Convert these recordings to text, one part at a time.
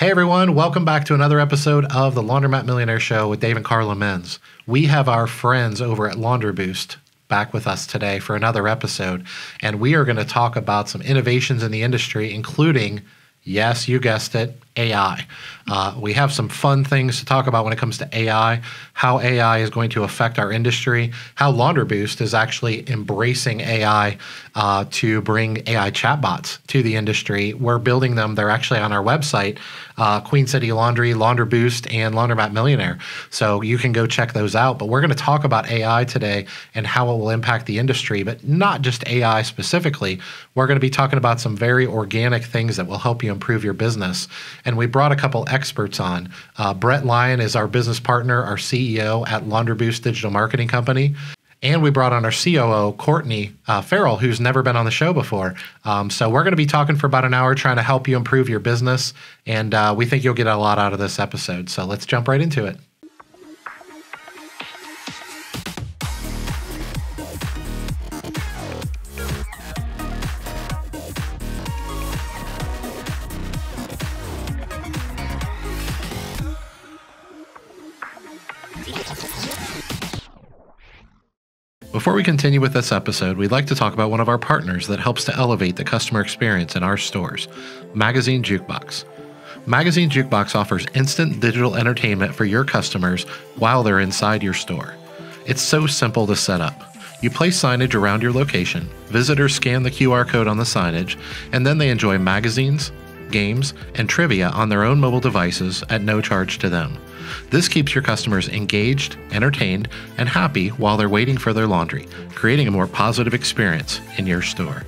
Hey everyone, welcome back to another episode of the Laundromat Millionaire Show with Dave and Carla Menz. We have our friends over at Laundry Boost back with us today for another episode, and we are going to talk about some innovations in the industry, including, yes, you guessed it, AI. We have some fun things to talk about when it comes to AI, how AI is going to affect our industry, how Laundry Boost is actually embracing AI to bring AI chatbots to the industry. We're building them. They're actually on our website, Queen City Laundry, Laundry Boost, and Laundromat Millionaire. So you can go check those out. But we're going to talk about AI today and how it will impact the industry, but not just AI specifically. We're going to be talking about some very organic things that will help you improve your business. And we brought a couple experts on. Brett Lyon is our business partner, our CEO at Laundry Boost Digital Marketing Company. And we brought on our COO, Courtney Farrell, who's never been on the show before. So we're going to be talking for about an hour trying to help you improve your business. And we think you'll get a lot out of this episode. So let's jump right into it. Before we continue with this episode, we'd like to talk about one of our partners that helps to elevate the customer experience in our stores, Magazine Jukebox. Magazine Jukebox offers instant digital entertainment for your customers while they're inside your store. It's so simple to set up. You place signage around your location, visitors scan the QR code on the signage, and then they enjoy magazines, games, and trivia on their own mobile devices at no charge to them. This keeps your customers engaged, entertained, and happy while they're waiting for their laundry, creating a more positive experience in your store.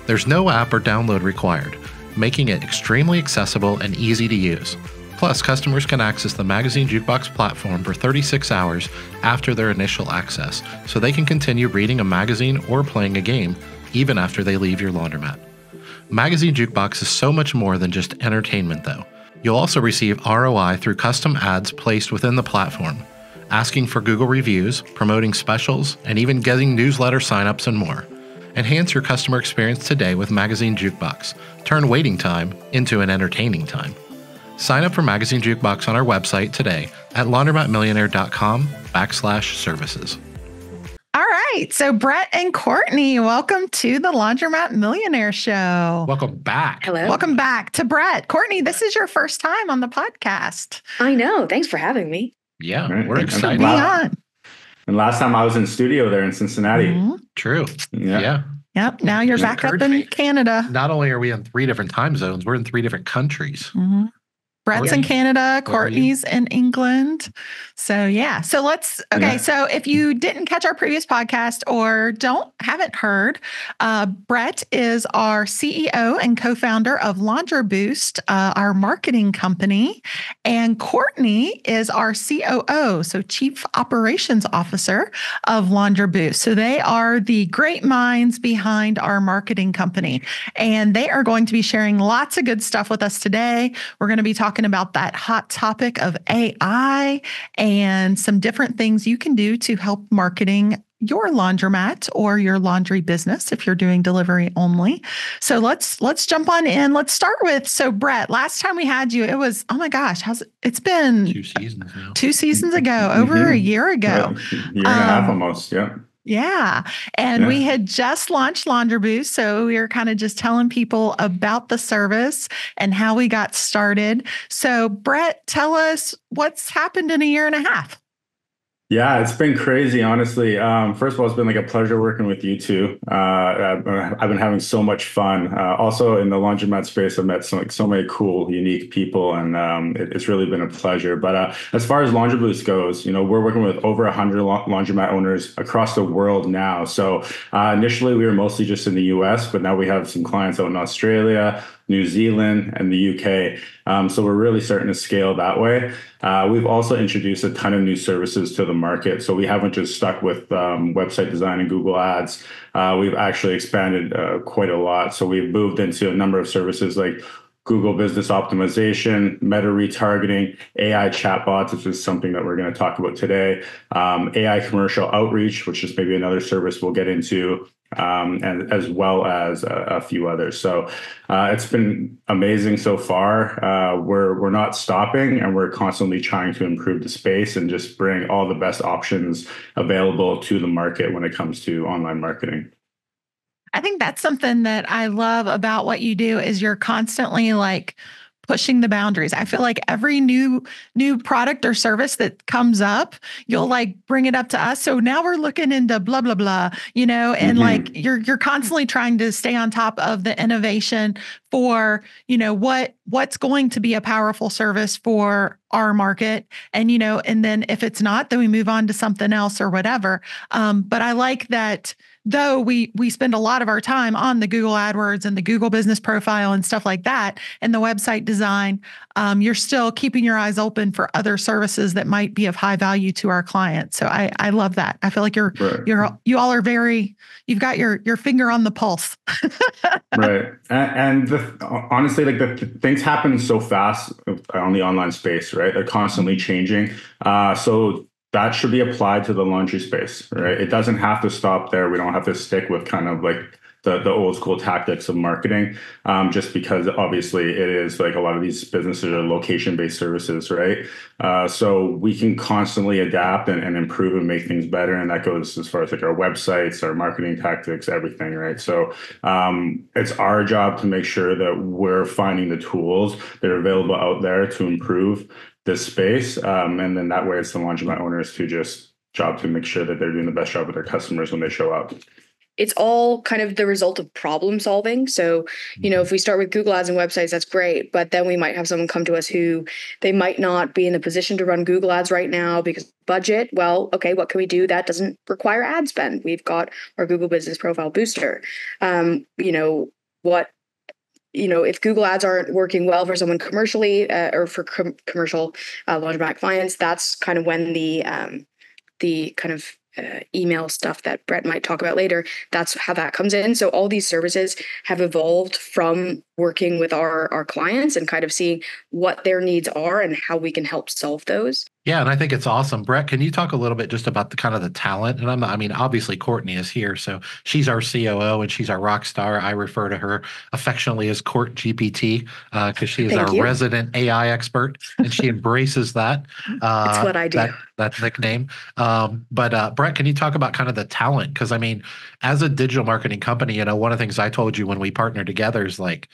There's no app or download required, making it extremely accessible and easy to use. Plus, customers can access the Magazine Jukebox platform for 36 hours after their initial access, so they can continue reading a magazine or playing a game even after they leave your laundromat. Magazine Jukebox is so much more than just entertainment, though. You'll also receive ROI through custom ads placed within the platform, asking for Google reviews, promoting specials, and even getting newsletter signups and more. Enhance your customer experience today with Magazine Jukebox. Turn waiting time into an entertaining time. Sign up for Magazine Jukebox on our website today at laundromatmillionaire.com/services. All right. So Brett and Courtney, welcome to the Laundromat Millionaire Show. Welcome back. Hello. Welcome back to Brett. Courtney, this is your first time on the podcast. I know. Thanks for having me. Yeah, Right. we're excited. Be on. And last time I was in studio there in Cincinnati. Mhm. True. Yeah. Yep. Now you're back up in Canada. Not only are we in 3 different time zones, we're in 3 different countries. Mhm. Brett's in Canada, Courtney's in England. So yeah. So so if you didn't catch our previous podcast or haven't heard, Brett is our CEO and co-founder of Laundry Boost, our marketing company. And Courtney is our COO, so Chief Operations Officer of Laundry Boost. So they are the great minds behind our marketing company. And they are going to be sharing lots of good stuff with us today. We're going to be talking about that hot topic of AI and some different things you can do to help marketing your laundromat or your laundry business if you're doing delivery only. So let's jump on in. Let's start with, Brett, last time we had you, it was, oh my gosh, it's been 2 seasons now. 2 seasons ago, over a year ago. Year and a half almost, yeah. Yeah. And we had just launched Laundry Boost. So we were kind of just telling people about the service and how we got started. So Brett, tell us what's happened in a year and a half. Yeah, it's been crazy, honestly. First of all, it's been like a pleasure working with you two. I've been having so much fun. Also in the laundromat space, I've met so many cool, unique people, and it's really been a pleasure. But as far as Laundry Boost goes, we're working with over 100 laundromat owners across the world now. So initially we were mostly just in the US, but now we have some clients out in Australia, New Zealand, and the UK. So we're really starting to scale that way. We've also introduced a ton of new services to the market. So we haven't just stuck with website design and Google Ads. We've actually expanded quite a lot. So we've moved into a number of services like Google Business Optimization, meta retargeting, AI chatbots, which is something that we're going to talk about today, AI commercial outreach, which is maybe another service we'll get into, and as well as a few others. So it's been amazing so far. We're not stopping, and we're constantly trying to improve the space and just bring all the best options available to the market when it comes to online marketing. I think that's something that I love about what you do is you're constantly like pushing the boundaries. I feel like every new product or service that comes up, you'll like bring it up to us. So now we're looking into blah blah blah, and like you're constantly trying to stay on top of the innovation for, what's going to be a powerful service for our market. And and then if it's not, then we move on to something else or whatever. But I like that though we spend a lot of our time on the Google AdWords and the Google Business Profile and stuff like that, and the website design, you're still keeping your eyes open for other services that might be of high value to our clients. So I love that. I feel like you all are you've got your finger on the pulse. Right. And honestly, like the things happen so fast on the online space, right? They're constantly changing. So that should be applied to the laundry space, right? It doesn't have to stop there. We don't have to stick with kind of like the old school tactics of marketing, just because obviously it is like a lot of these businesses are location-based services, right? So we can constantly adapt and improve and make things better. And that goes as far as like our websites, our marketing tactics, everything, right? So it's our job to make sure that we're finding the tools that are available out there to improve this space. And then that way it's the laundromat owners to just job to make sure that they're doing the best job with their customers when they show up. It's all kind of the result of problem solving. So, if we start with Google Ads and websites, that's great. But then we might have someone come to us who they might not be in the position to run Google Ads right now because budget. Well, okay, what can we do that doesn't require ad spend? We've got our Google Business Profile Booster. If Google Ads aren't working well for someone commercially or for commercial laundromat clients, that's kind of when the kind of email stuff that Brett might talk about later, that's how that comes in. So all these services have evolved from working with our clients and kind of seeing what their needs are and how we can help solve those. Yeah, and I think it's awesome. Brett, can you talk a little bit just about the kind of the talent? And obviously Courtney is here, so she's our COO and she's our rock star. I refer to her affectionately as Court GPT because she is our resident AI expert, and she embraces that. That's what I do. That nickname. But Brett, can you talk about kind of the talent? Because as a digital marketing company, one of the things I told you when we partnered together is like,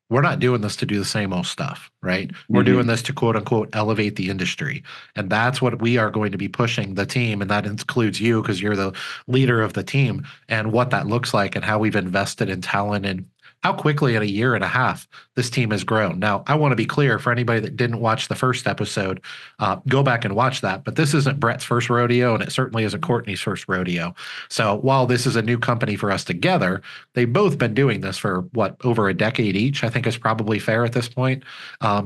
we're not doing this to do the same old stuff, right? We're doing this to quote unquote elevate the industry. And that's what we are going to be pushing the team. And that includes you because you're the leader of the team, and what that looks like and how we've invested in talent and how quickly in a year and a half this team has grown. Now, I want to be clear for anybody that didn't watch the first episode, go back and watch that. But this isn't Brett's first rodeo, and it certainly isn't Courtney's first rodeo. So while this is a new company for us together, they've both been doing this for over a decade each, I think is probably fair at this point.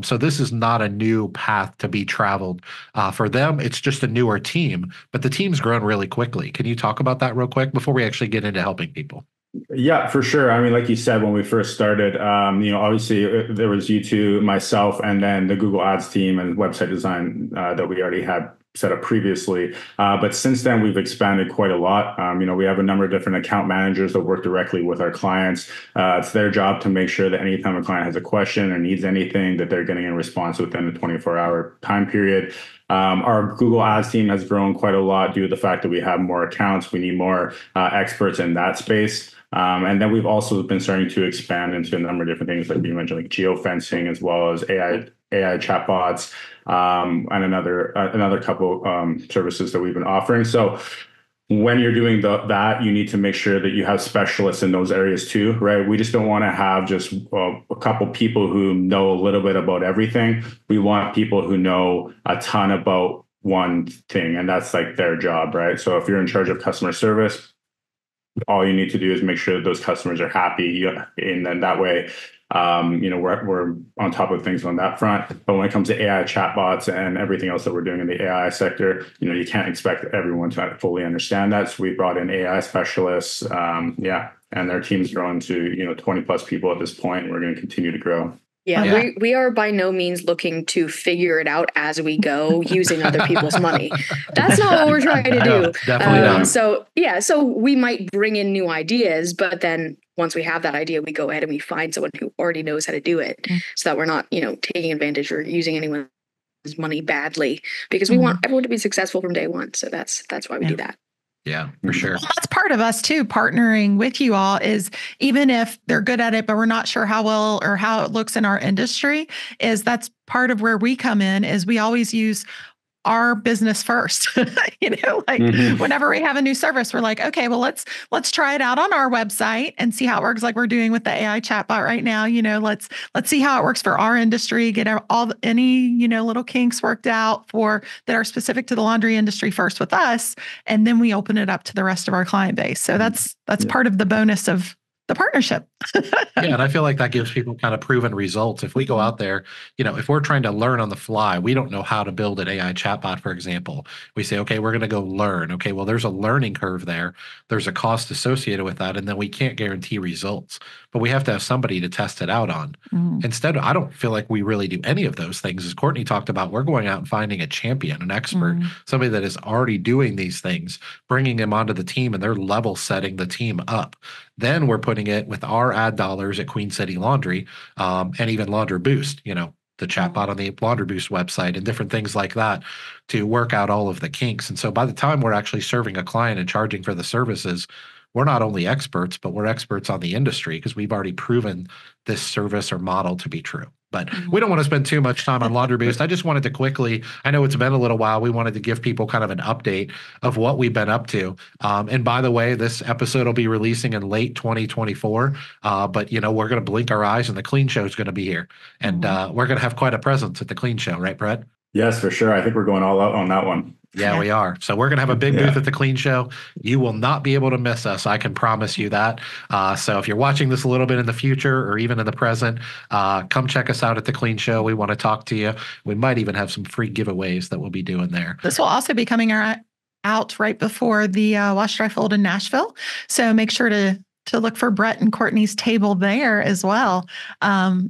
So this is not a new path to be traveled. For them, it's just a newer team, but the team's grown really quickly. Can you talk about that real quick before we actually get into helping people? Yeah, for sure. Like you said, when we first started, obviously there was you two, myself, and then the Google Ads team and website design that we already had set up previously. But since then, we've expanded quite a lot. We have a number of different account managers that work directly with our clients. It's their job to make sure that anytime a client has a question or needs anything, that they're getting a response within the 24-hour time period. Our Google Ads team has grown quite a lot due to the fact that we have more accounts. We need more experts in that space. And then we've also been starting to expand into a number of different things, like you mentioned, like geofencing, as well as AI chatbots, and another couple services that we've been offering. So when you're doing that, you need to make sure that you have specialists in those areas too, right? We just don't want to have just a couple people who know a little bit about everything. We want people who know a ton about one thing, and that's like their job, right? So if you're in charge of customer service, all you need to do is make sure that those customers are happy, and then that way, we're on top of things on that front. But when it comes to AI chatbots and everything else that we're doing in the AI sector, you can't expect everyone to fully understand that. So we brought in AI specialists, and their team's grown to 20 plus people at this point, and we're going to continue to grow. Yeah, we are by no means looking to figure it out as we go using other people's money. That's not what we're trying to do. Definitely not. So we might bring in new ideas, but then once we have that idea, we go ahead and we find someone who already knows how to do it, so that we're not, taking advantage or using anyone's money badly, because we want everyone to be successful from day one. So that's why we do that. Yeah, for sure. Well, that's part of us too, partnering with you all, is even if they're good at it, but we're not sure how well or how it looks in our industry, is that's part of where we come in, is we always use our business first. Whenever we have a new service, we're like, okay, well, let's try it out on our website and see how it works, like we're doing with the AI chatbot right now. Let's see how it works for our industry, get any little kinks worked out that are specific to the laundry industry first with us, and then we open it up to the rest of our client base. So that's part of the bonus of the partnership. And I feel like that gives people kind of proven results. If we go out there, if we're trying to learn on the fly, we don't know how to build an AI chatbot, for example. We say, okay, we're going to go learn. Okay, well, there's a learning curve there. There's a cost associated with that. And then we can't guarantee results, but we have to have somebody to test it out on. Instead, I don't feel like we really do any of those things. As Courtney talked about, we're going out and finding a champion, an expert, somebody that is already doing these things, bringing them onto the team, and they're level setting the team up. Then we're putting it with our ad dollars at Queen City Laundry, and even Laundry Boost, the chatbot on the Laundry Boost website and different things like that to work out all of the kinks. And so by the time we're actually serving a client and charging for the services, we're not only experts, but we're experts on the industry because we've already proven this service or model to be true. But we don't want to spend too much time on Laundry Boost. I just wanted to quickly, I know it's been a little while, we wanted to give people kind of an update of what we've been up to. And by the way, this episode will be releasing in late 2024. But, we're going to blink our eyes and the Clean Show is going to be here. And we're going to have quite a presence at the Clean Show, right, Brett? Yes, for sure. I think we're going all out on that one. Yeah, we are. So we're going to have a big booth at the Clean Show. You will not be able to miss us. I can promise you that. So if you're watching this a little bit in the future or even in the present, come check us out at the Clean Show. We want to talk to you. We might even have some free giveaways that we'll be doing there. This will also be coming out right before the Wash Dry Fold in Nashville. So make sure to look for Brett and Courtney's table there as well,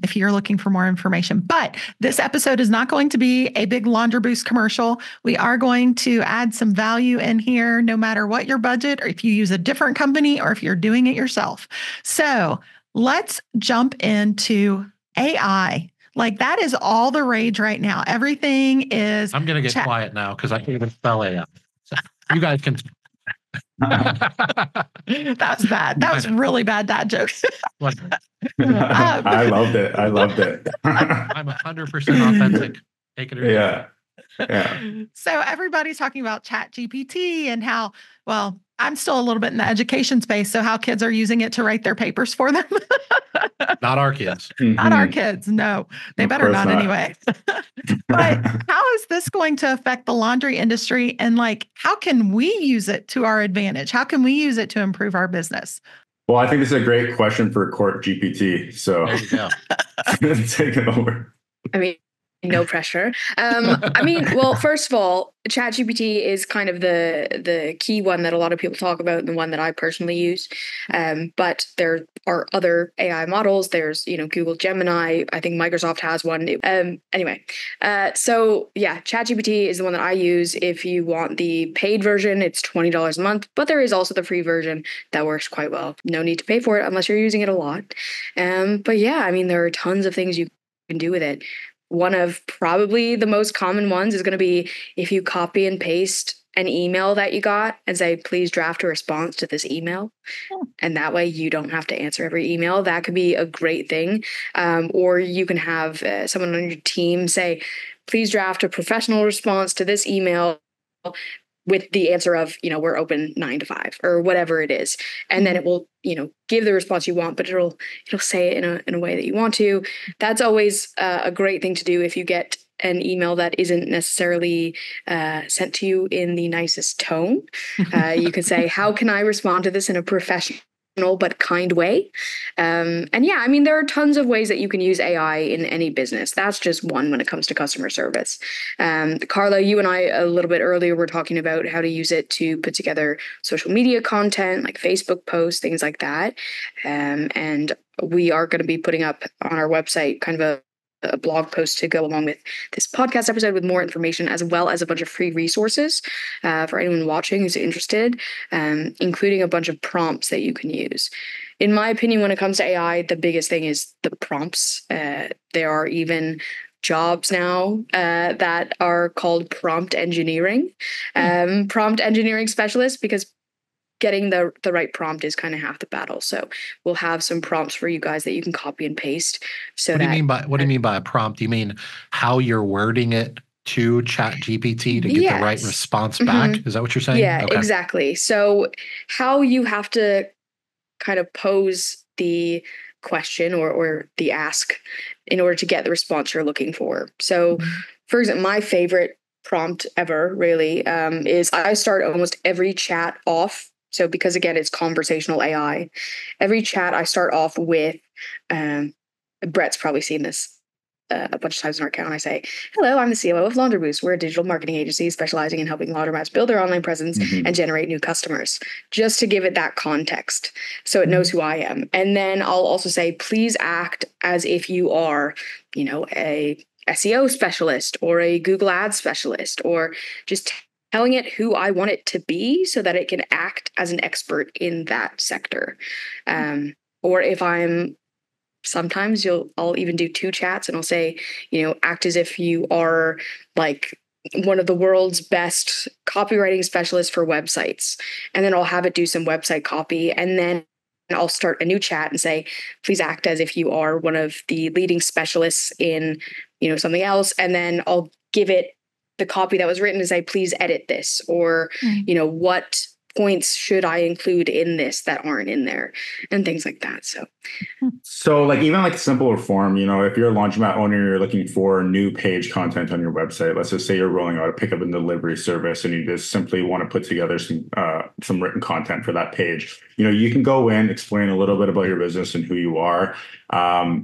if you're looking for more information. But this episode is not going to be a big Laundry Boost commercial. We are going to add some value in here, no matter what your budget, or if you use a different company, or if you're doing it yourself. So let's jump into AI. Like, that is all the rage right now. Everything is... I'm going to get quiet now because I can't even spell AI. So you guys can... That was bad. That was really bad dad joke. I loved it. I'm 100% authentic. Take it or leave it. Yeah. So everybody's talking about ChatGPT and how, well, I'm still a little bit in the education space. So how kids are using it to write their papers for them. Not our kids. Not our kids. No, they better not anyway. But how is this going to affect the laundry industry? And how can we use it to our advantage? How can we use it to improve our business? Well, I think this is a great question for Court GPT. So there you go. Take it over. I mean, no pressure. Well, first of all, ChatGPT is kind of the key one that a lot of people talk about, and the one that I personally use. But there are other AI models. There's, Google Gemini. I think Microsoft has one. So ChatGPT is the one that I use. If you want the paid version, it's $20 a month, but there is also the free version that works quite well. No need to pay for it unless you're using it a lot. There are tons of things you can do with it. One of probably the most common ones is going to be if you copy and paste an email that you got and say, please draft a response to this email. And that way you don't have to answer every email. That could be a great thing. Or you can have someone on your team say, please draft a professional response to this email with the answer of, we're open 9 to 5 or whatever it is. And then it will, give the response you want, but it'll say it in a way that you want to. That's always a great thing to do if you get an email that isn't necessarily sent to you in the nicest tone. You could say, how can I respond to this in a professional but kind way. And yeah, I mean, there are tons of ways that you can use AI in any business. That's just one when it comes to customer service. Carla, you and I a little bit earlier were talking about how to use it to put together social media content like Facebook posts, things like that. And we are going to be putting up on our website kind of a blog post to go along with this podcast episode with more information, as well as a bunch of free resources for anyone watching who's interested, including a bunch of prompts that you can use. In my opinion, when it comes to AI, the biggest thing is the prompts. There are even jobs now that are called prompt engineering specialists, because getting the right prompt is kind of half the battle. So we'll have some prompts for you guys that you can copy and paste. So what do you mean by a prompt? Do you mean how you're wording it to ChatGPT to get the right response back? Is that what you're saying? Yeah, okay. Exactly. So how you have to kind of pose the question or the ask in order to get the response you're looking for. So for example, my favorite prompt ever really is I start almost every chat off. So because again, it's conversational AI, every chat I start off with, Brett's probably seen this a bunch of times in our account. I say, hello, I'm the COO of Laundry Boost. We're a digital marketing agency specializing in helping laundromats build their online presence and generate new customers, just to give it that context so it knows who I am. And then I'll also say, please act as if you are, a SEO specialist or a Google Ads specialist, or just telling it who I want it to be so that it can act as an expert in that sector. Or if sometimes I'll even do 2 chats and I'll say, act as if you are like one of the world's best copywriting specialists for websites. And then I'll have it do some website copy. And then I'll start a new chat and say, please act as if you are one of the leading specialists in, something else. And then I'll give it the copy that was written and say, please edit this, or, what points should I include in this that aren't in there, and things like that. So like even like simpler form, if you're a laundromat owner, you're looking for new page content on your website. Let's just say you're rolling out a pickup and delivery service and you just simply want to put together some written content for that page. You can go in, explain a little bit about your business and who you are.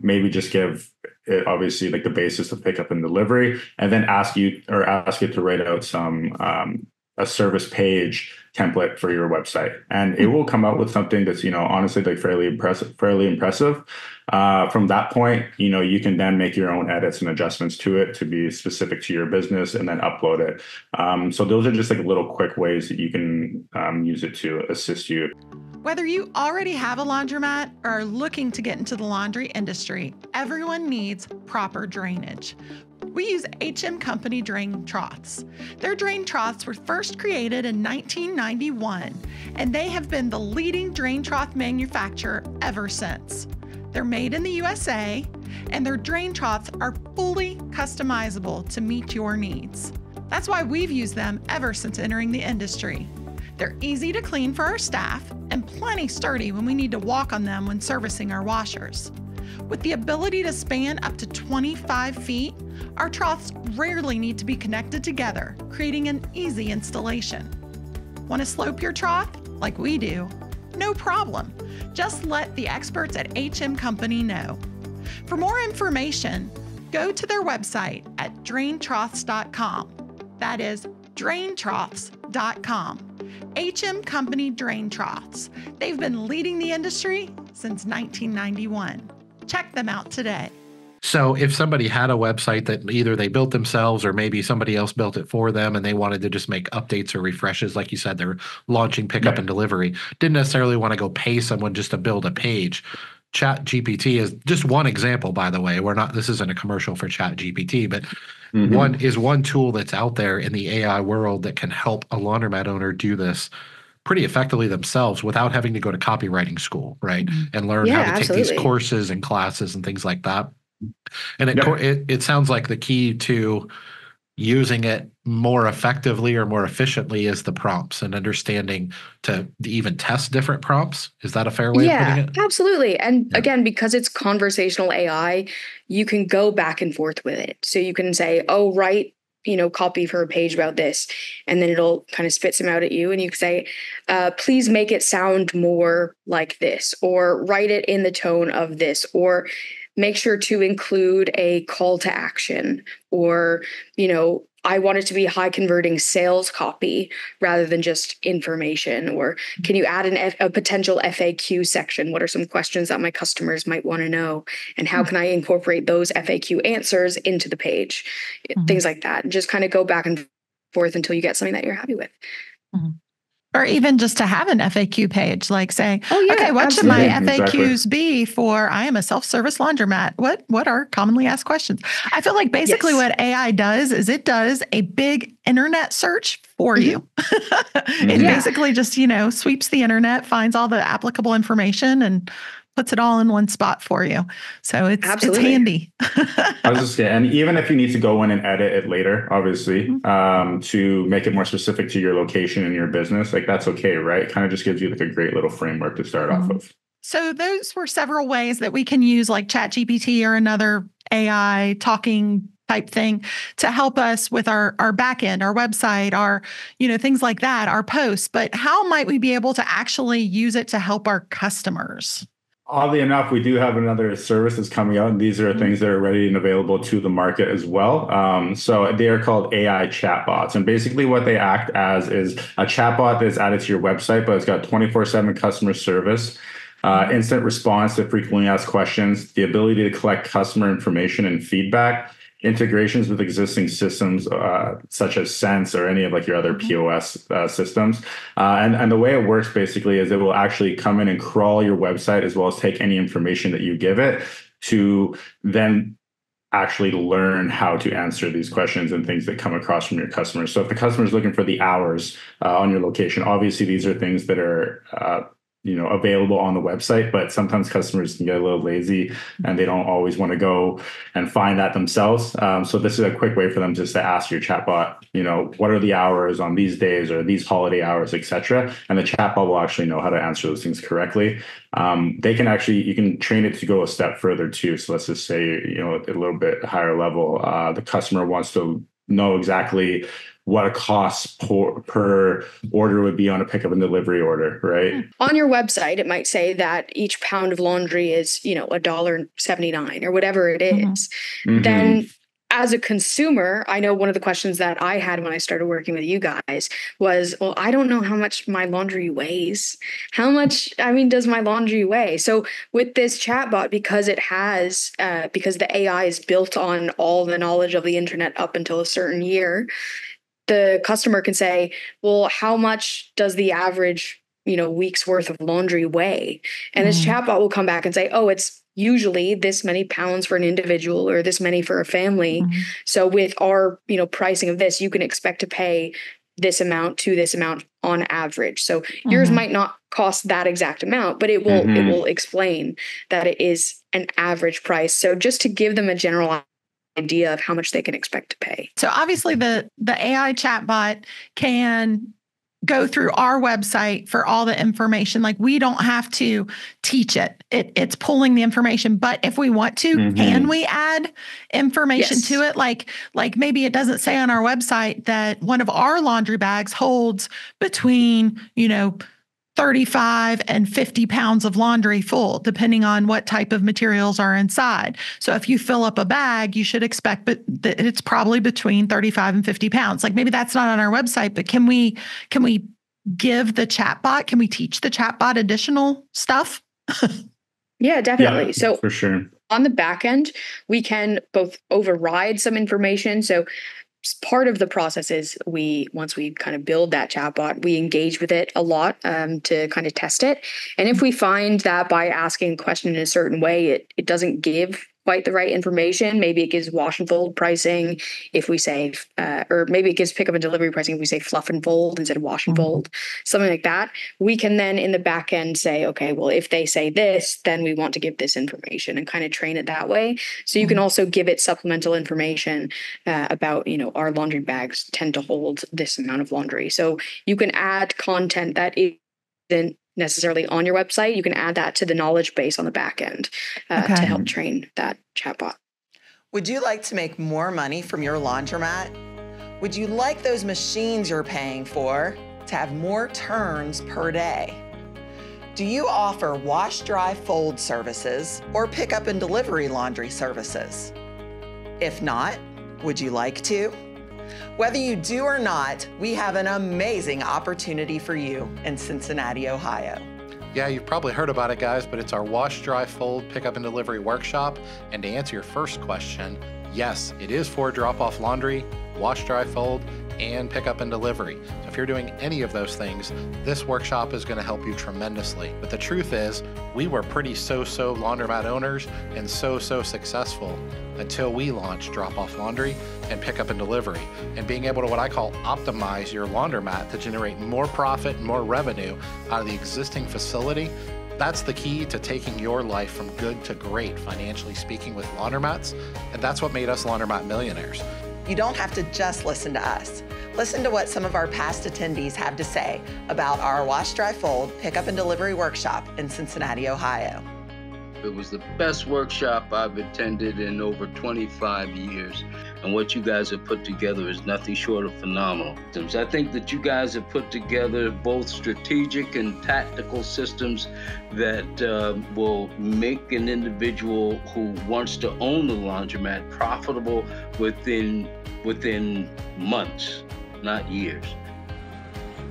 Maybe just give it obviously like the basis of pickup and delivery, and then ask it to write out some a service page template for your website, and it will come out with something that's honestly like fairly impressive. From that point, you can then make your own edits and adjustments to it to be specific to your business, and then upload it. So those are just like little quick ways that you can use it to assist you. Whether you already have a laundromat or are looking to get into the laundry industry, everyone needs proper drainage. We use HM Company drain troughs. Their drain troughs were first created in 1991, and they have been the leading drain trough manufacturer ever since. They're made in the USA, and their drain troughs are fully customizable to meet your needs. That's why we've used them ever since entering the industry. They're easy to clean for our staff and plenty sturdy when we need to walk on them when servicing our washers. With the ability to span up to 25 feet, our troughs rarely need to be connected together, creating an easy installation. Want to slope your trough like we do? No problem. Just let the experts at HM Company know. For more information, go to their website at draintroughs.com. That is draintroughs.com. HM Company Drain Troughs. They've been leading the industry since 1991. Check them out today. So if somebody had a website that either they built themselves or maybe somebody else built it for them and they wanted to just make updates or refreshes, like you said, they're launching pickup and delivery, didn't necessarily want to go pay someone just to build a page. ChatGPT is just one example, by the way. This isn't a commercial for ChatGPT, but one tool that's out there in the AI world that can help a laundromat owner do this pretty effectively themselves without having to go to copywriting school, right? And learn how to take these courses and classes and things like that. And it sounds like the key to using it more effectively or more efficiently is the prompts and understanding to even test different prompts. Is that a fair way of putting it? Yeah, absolutely. And again, because it's conversational AI, you can go back and forth with it. So you can say, oh, write copy for a page about this, and then it'll kind of spit some out at you, and you can say, please make it sound more like this, or write it in the tone of this, or make sure to include a call to action, or, I want it to be high converting sales copy rather than just information. Or can you add a potential FAQ section? What are some questions that my customers might want to know? And how can I incorporate those FAQ answers into the page? Things like that. And just kind of go back and forth until you get something that you're happy with. Or even just to have an FAQ page, like saying, okay, what should my FAQs be for, I am a self-service laundromat? What are commonly asked questions? I feel like basically what AI does is it does a big internet search for you. It basically just, sweeps the internet, finds all the applicable information, and puts it all in one spot for you. So it's handy. I was just saying, and even if you need to go in and edit it later, obviously, to make it more specific to your location and your business, like that's okay, right? It kind of just gives you like a great little framework to start off with. So those were several ways that we can use like ChatGPT or another AI talking type thing to help us with our back end, our website, our, things like that, our posts. But how might we be able to actually use it to help our customers? Oddly enough, we do have another service that's coming out, and these are things that are ready and available to the market as well. So they are called AI chatbots. And basically what they act as is a chatbot that is added to your website, but it's got 24/7 customer service, instant response to frequently asked questions, the ability to collect customer information and feedback, integrations with existing systems such as Sense or any of like your other POS systems. And the way it works basically is it will actually come in and crawl your website as well as take any information that you give it to then actually learn how to answer these questions and things that come across from your customers. So if the customer is looking for the hours on your location, obviously these are things that are available on the website, but sometimes customers can get a little lazy and they don't always want to go and find that themselves. So this is a quick way for them just to ask your chatbot, what are the hours on these days or these holiday hours, etc. And the chatbot will actually know how to answer those things correctly. You can train it to go a step further too. So let's just say, at a little bit higher level, the customer wants to know exactly what a cost per order would be on a pickup and delivery order, right? On your website, it might say that each pound of laundry is, $1.79 or whatever it is. Then as a consumer, I know one of the questions that I had when I started working with you guys was, well, I don't know how much my laundry weighs. How much, does my laundry weigh? So with this chatbot, because the AI is built on all the knowledge of the internet up until a certain year, the customer can say, well, how much does the average, week's worth of laundry weigh? And this chatbot will come back and say, oh, it's usually this many pounds for an individual or this many for a family. So with our, pricing of this, you can expect to pay this amount to this amount on average. So yours might not cost that exact amount, but it will explain that it is an average price. So just to give them a general idea of how much they can expect to pay. So obviously the AI chatbot can go through our website for all the information. Like we don't have to teach it. It's pulling the information. But if we want to, can we add information to it? Like maybe it doesn't say on our website that one of our laundry bags holds between, 35 and 50 pounds of laundry full, depending on what type of materials are inside. So if you fill up a bag, you should expect that it's probably between 35 and 50 pounds. Like maybe that's not on our website, but can we give the chatbot, can we teach the chatbot additional stuff? Yeah, definitely. Yeah, so for sure. On the back end, we can both override some information. So part of the process is once we kind of build that chatbot, we engage with it a lot to kind of test it. And if we find that by asking a question in a certain way, it doesn't give quite the right information, maybe it gives wash and fold pricing if we say, or maybe it gives pickup and delivery pricing if we say fluff and fold instead of wash and fold, something like that. We can then in the back end say, okay, well, if they say this, then we want to give this information and kind of train it that way. So you can also give it supplemental information about, our laundry bags tend to hold this amount of laundry. So you can add content that isn't necessarily on your website. You can add that to the knowledge base on the back end to help train that chatbot. Would you like to make more money from your laundromat? Would you like those machines you're paying for to have more turns per day? Do you offer wash, dry, fold services or pickup and delivery laundry services? If not, would you like to? Whether you do or not, we have an amazing opportunity for you in Cincinnati, Ohio. Yeah, you've probably heard about it, guys, but it's our wash, dry, fold, pickup and delivery workshop. And to answer your first question, yes, it is for drop-off laundry, wash, dry, fold, and pickup and delivery. So if you're doing any of those things, this workshop is going to help you tremendously. But the truth is, we were pretty so-so laundromat owners and so-so successful until we launched drop-off laundry and pickup and delivery. And being able to what I call optimize your laundromat to generate more profit and more revenue out of the existing facility, that's the key to taking your life from good to great, financially speaking, with laundromats. And that's what made us Laundromat Millionaires. You don't have to just listen to us. Listen to what some of our past attendees have to say about our Wash, Dry, Fold, Pickup and Delivery workshop in Cincinnati, Ohio. It was the best workshop I've attended in over 25 years. And what you guys have put together is nothing short of phenomenal. I think that you guys have put together both strategic and tactical systems that will make an individual who wants to own the laundromat profitable within months, not years.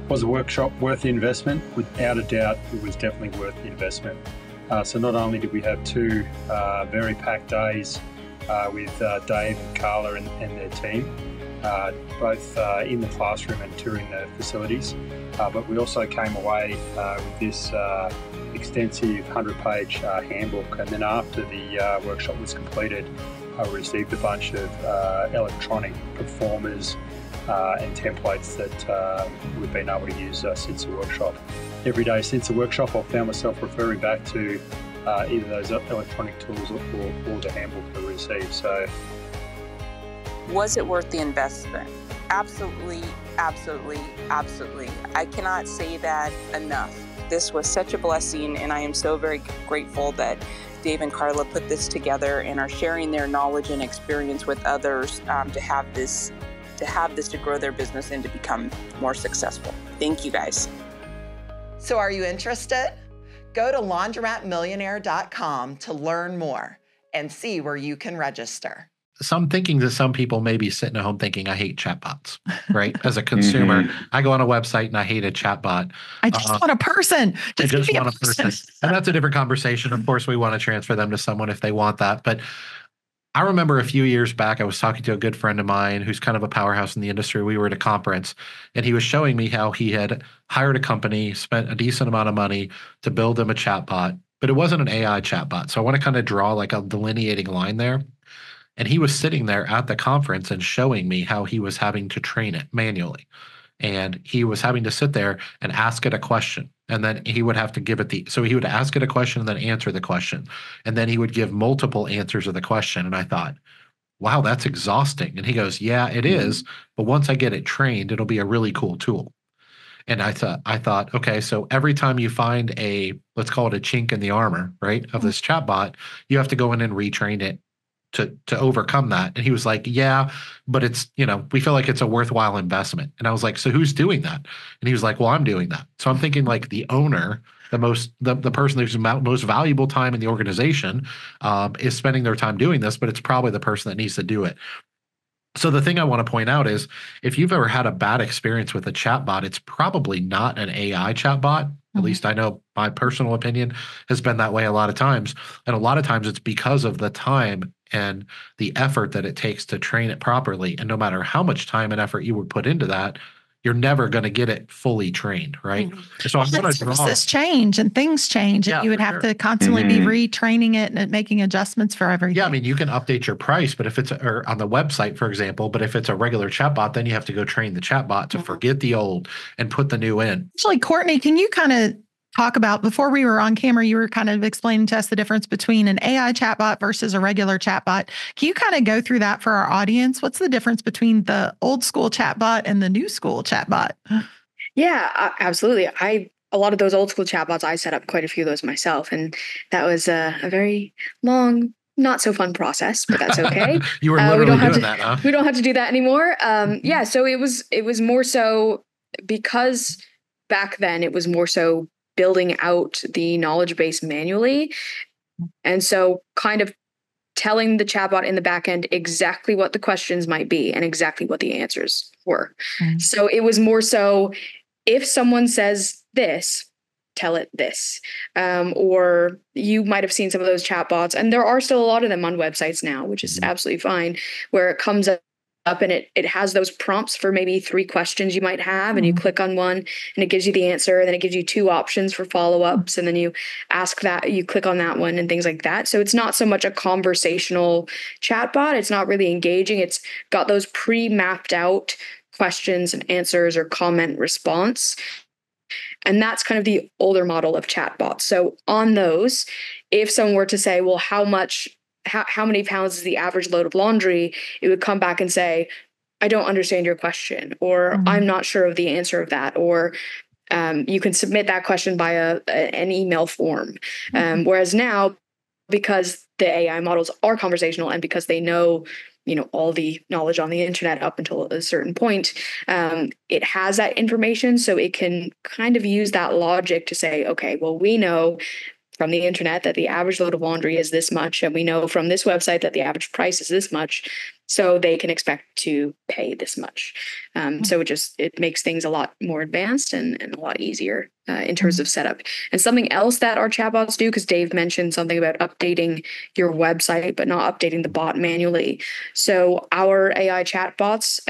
Was the workshop worth the investment? Without a doubt, it was definitely worth the investment. So not only did we have two very packed days with Dave and Carla and their team, both in the classroom and touring the facilities, but we also came away with this extensive 100-page handbook. And then after the workshop was completed, I received a bunch of electronic performers and templates that we've been able to use since the workshop. Every day since the workshop, I've found myself referring back to either those electronic tools or the handbook that I received. So, was it worth the investment? Absolutely, absolutely, absolutely. I cannot say that enough. This was such a blessing, and I am so very grateful that Dave and Carla put this together and are sharing their knowledge and experience with others to have this to grow their business and to become more successful. Thank you, guys. So are you interested? Go to laundromatmillionaire.com to learn more and see where you can register. So I'm thinking that some people may be sitting at home thinking, I hate chatbots, right? As a consumer, I go on a website and I hate a chatbot. I just want a person. I just want a person. And that's a different conversation. Of course, we want to transfer them to someone if they want that. But I remember a few years back, I was talking to a good friend of mine who's kind of a powerhouse in the industry. We were at a conference and he was showing me how he had hired a company, spent a decent amount of money to build him a chatbot, but it wasn't an AI chatbot. So I want to kind of draw like a delineating line there. And he was sitting there at the conference and showing me how he was having to train it manually. And he was having to sit there and ask it a question. And then he would have to give it so he would ask it a question and then answer the question. And then he would give multiple answers of the question. And I thought, wow, that's exhausting. And he goes, yeah, it is. But once I get it trained, it'll be a really cool tool. And I thought, okay, so every time you find let's call it a chink in the armor, right, of this chatbot, you have to go in and retrain it to overcome that. And he was like, yeah, but it's, we feel like it's a worthwhile investment. And I was like, so who's doing that? And he was like, well, I'm doing that. So I'm thinking like the owner, the person who's most valuable time in the organization is spending their time doing this, but it's probably the person that needs to do it. So the thing I want to point out is if you've ever had a bad experience with a chatbot, it's probably not an AI chatbot. At least I know my personal opinion has been that way a lot of times. And a lot of times it's because of the time and the effort that it takes to train it properly. And no matter how much time and effort you would put into that, you're never going to get it fully trained, right? So I'm going to draw. Services change and things change, and you would have to constantly be retraining it and making adjustments for everything. Yeah, I mean, you can update your price, but if it's or on the website, for example, but if it's a regular chatbot, then you have to go train the chatbot to forget the old and put the new in. Actually, Courtney, can you kind of talk about, before we were on camera, you were kind of explaining to us the difference between an AI chatbot versus a regular chatbot. Can you kind of go through that for our audience? What's the difference between the old school chatbot and the new school chatbot? Yeah, absolutely. A lot of those old school chatbots, I set up quite a few of those myself. And that was a very long not so fun process, but that's okay. You were literally doing that, huh? We don't have to do that anymore. Yeah. So it was more so because back then it was more so building out the knowledge base manually. And so kind of telling the chatbot in the back end exactly what the questions might be and exactly what the answers were. So it was more so, if someone says this, tell it this. Or you might have seen some of those chatbots, and there are still a lot of them on websites now, which is absolutely fine, where it comes up and it has those prompts for maybe 3 questions you might have, and you click on one and it gives you the answer, and then it gives you 2 options for follow-ups, and then you ask that, you click on that one and things like that. So it's not so much a conversational chatbot. It's not really engaging. It's got those pre-mapped out questions and answers or comment response. And that's kind of the older model of chatbots. So on those, if someone were to say, well, how many pounds is the average load of laundry? It would come back and say, I don't understand your question, or I'm not sure of the answer of that, or you can submit that question by an email form. Whereas now, because the AI models are conversational and because they know, all the knowledge on the internet up until a certain point, it has that information. So it can kind of use that logic to say, okay, well, we know from the internet that the average load of laundry is this much, and we know from this website that the average price is this much, so they can expect to pay this much. So it makes things a lot more advanced and a lot easier in terms of setup. And something else that our chatbots do, because Dave mentioned something about updating your website, but not updating the bot manually. So our AI chatbots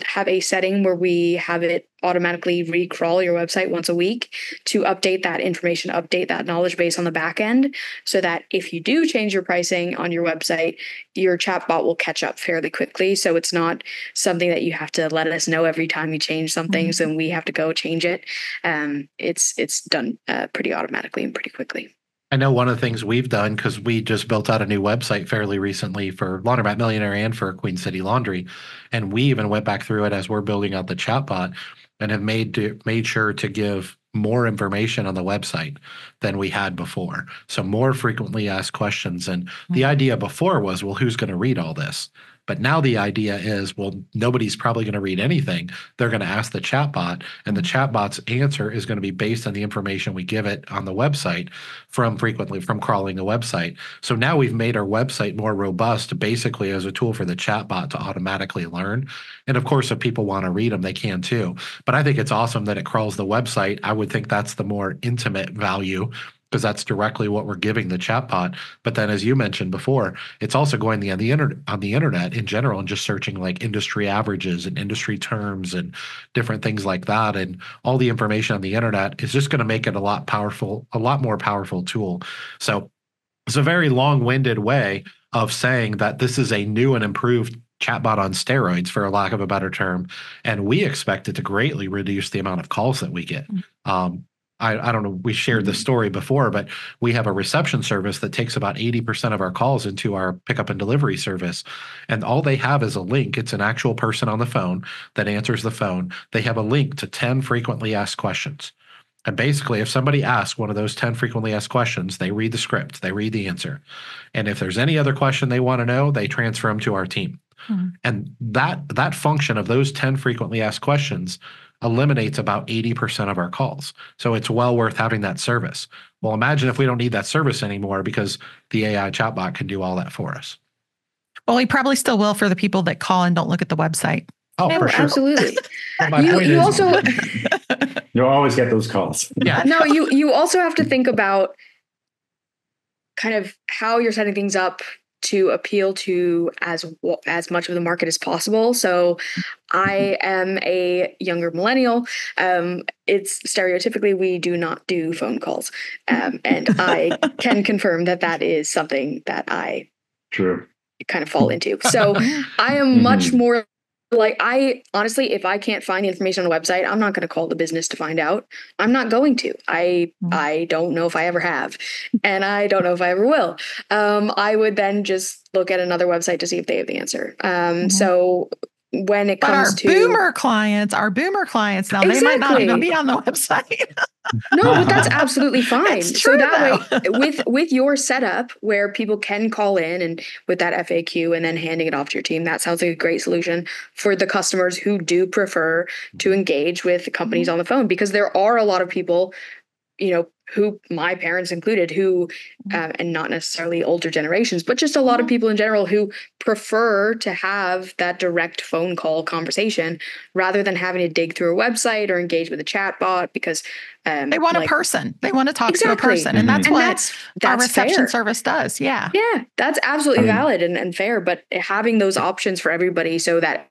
have a setting where we have it automatically recrawl your website once a week to update that information, update that knowledge base on the back end, so that if you do change your pricing on your website, your chatbot will catch up fairly quickly. So it's not something that you have to let us know every time you change something, so we have to go change it. It's done pretty automatically and pretty quickly. I know one of the things we've done, because we just built out a new website fairly recently for Laundromat Millionaire and for Queen City Laundry, and we even went back through it as we're building out the chatbot and have made sure to give more information on the website than we had before. So more frequently asked questions. And the idea before was, well, who's going to read all this? But now the idea is, well, nobody's probably going to read anything. They're going to ask the chatbot, and the chatbot's answer is going to be based on the information we give it on the website from crawling the website. So now we've made our website more robust, basically as a tool for the chatbot to automatically learn. And of course, if people want to read them, they can too. But I think it's awesome that it crawls the website. I would think that's the more intimate value, because that's directly what we're giving the chatbot. But then, as you mentioned before, it's also going on the internet in general and just searching like industry averages and industry terms and different things like that. And all the information on the internet is just going to make it a lot more powerful tool. So it's a very long-winded way of saying that this is a new and improved chatbot on steroids, for a lack of a better term. And we expect it to greatly reduce the amount of calls that we get. I don't know, we shared this story before, but we have a reception service that takes about 80% of our calls into our pickup and delivery service. And all they have is a link. It's an actual person on the phone that answers the phone. They have a link to 10 frequently asked questions. And basically, if somebody asks one of those 10 frequently asked questions, they read the script, they read the answer. And if there's any other question they want to know, they transfer them to our team. And that function of those 10 frequently asked questions eliminates about 80% of our calls. So it's well worth having that service. Well, imagine if we don't need that service anymore, because the AI chatbot can do all that for us. Well, he probably still will for the people that call and don't look at the website. Oh, no, for sure. Absolutely. you also You'll always get those calls. Yeah. No, you also have to think about kind of how you're setting things up to appeal to as much of the market as possible. So I am a younger millennial. It's stereotypically, we do not do phone calls. And I can confirm that is something that I kind of fall into. So I am much more like, honestly, if I can't find the information on a website, I'm not going to call the business to find out. I'm not going to. I don't know if I ever have, and I don't know if I ever will. I would then just look at another website to see if they have the answer. So when it comes to our boomer clients now, exactly. They might not even be on the website. No, but that's absolutely fine. It's true, So that way, with your setup where people can call in and with that FAQ and then handing it off to your team, that sounds like a great solution for the customers who do prefer to engage with companies on the phone, because there are a lot of people, who, my parents included, who, and not necessarily older generations, but just a lot of people in general who prefer to have that direct phone call conversation rather than having to dig through a website or engage with a chat bot, because they want a person. They want to talk to a person. And that's what our reception fair. service does. Yeah. Yeah, that's absolutely valid and fair. But having those options for everybody so that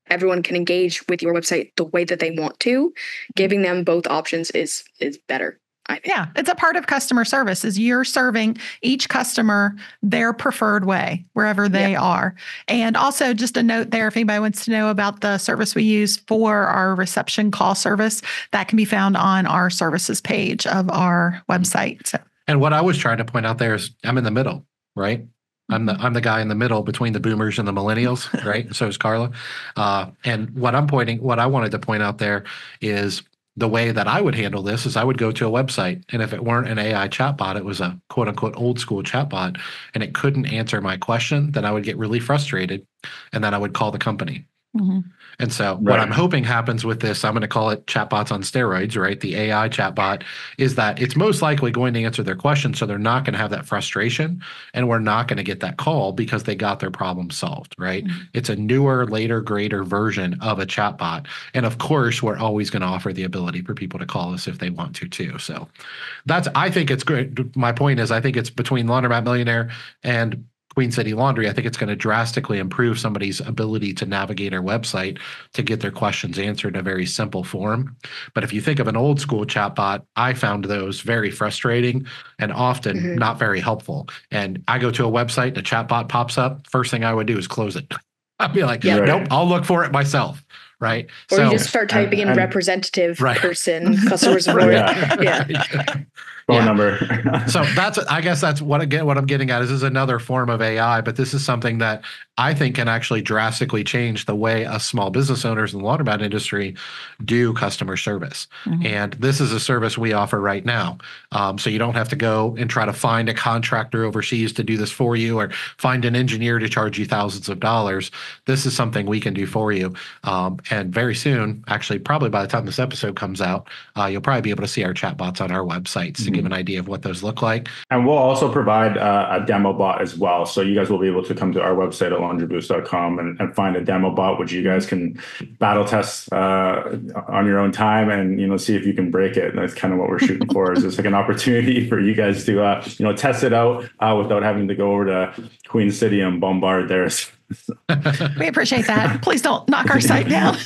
everyone can engage with your website the way that they want to, giving them both options is better. Yeah, it's a part of customer service, is you're serving each customer their preferred way, wherever they are. And also just a note there, if anybody wants to know about the service we use for our reception call service, that can be found on our services page of our website. So. And what I was trying to point out there is I'm in the middle, right? I'm the guy in the middle between the boomers and the millennials, right? So is Carla. And what I wanted to point out there is the way that I would handle this is I would go to a website, and if it weren't an AI chatbot, it was a quote unquote old school chatbot, and it couldn't answer my question, then I would get really frustrated, and then I would call the company. And so what I'm hoping happens with this, I'm going to call it chatbots on steroids, right? The AI chatbot, is that it's most likely going to answer their question. So they're not going to have that frustration, and we're not going to get that call because they got their problem solved, right? It's a newer, later, greater version of a chatbot. And of course, we're always going to offer the ability for people to call us if they want to too. So I think it's great. My point is, I think it's between Laundromat Millionaire and Queen City Laundry, I think it's going to drastically improve somebody's ability to navigate our website to get their questions answered in a very simple form. But if you think of an old school chatbot, I found those very frustrating and often not very helpful. And I go to a website and a chatbot pops up. First thing I would do is close it. I'd be like, nope, I'll look for it myself. Right. Or you just start typing in representative person, customer support. Phone number. So I guess that's what I'm getting at is another form of AI, but this is something that I think can actually drastically change the way us small business owners in the laundromat industry do customer service. And this is a service we offer right now. So you don't have to go and try to find a contractor overseas to do this for you or find an engineer to charge you thousands of dollars. This is something we can do for you. And very soon, actually, probably by the time this episode comes out, you'll probably be able to see our chatbots on our websites to give an idea of what those look like. And we'll also provide a demo bot as well. So you guys will be able to come to our website at laundryboost.com and find a demo bot, which you guys can battle test on your own time and, see if you can break it. And that's kind of what we're shooting for, is it's like an opportunity for you guys to, test it out without having to go over to Queen City and bombard theirs. We appreciate that. Please don't knock our site down.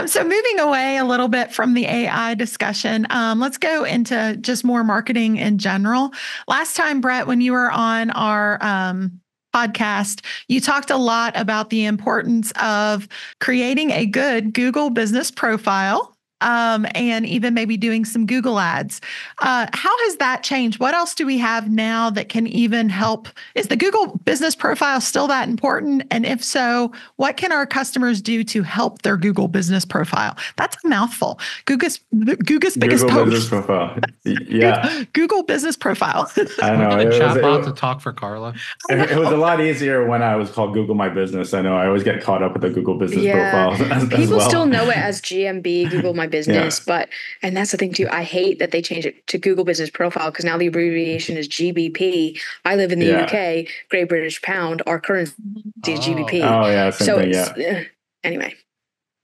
So moving away a little bit from the AI discussion, let's go into just more marketing in general. Last time, Brett, when you were on our podcast, you talked a lot about the importance of creating a good Google business profile. And even maybe doing some Google ads. How has that changed? What else do we have now that can even help? Is the Google business profile still that important? And if so, what can our customers do to help their Google business profile? That's a mouthful. Google's biggest Google business profile. Yeah. Google business profile. I know. It was a chatbot to talk for Carla. It was a lot easier when I was called Google My Business. I know I always get caught up with the Google business profile. People still know it as GMB, Google My Business, and that's the thing too. I hate that they changed it to Google Business Profile because now the abbreviation is GBP. I live in the UK, Great British Pound. Our currency is GBP. Oh yeah, same thing, anyway,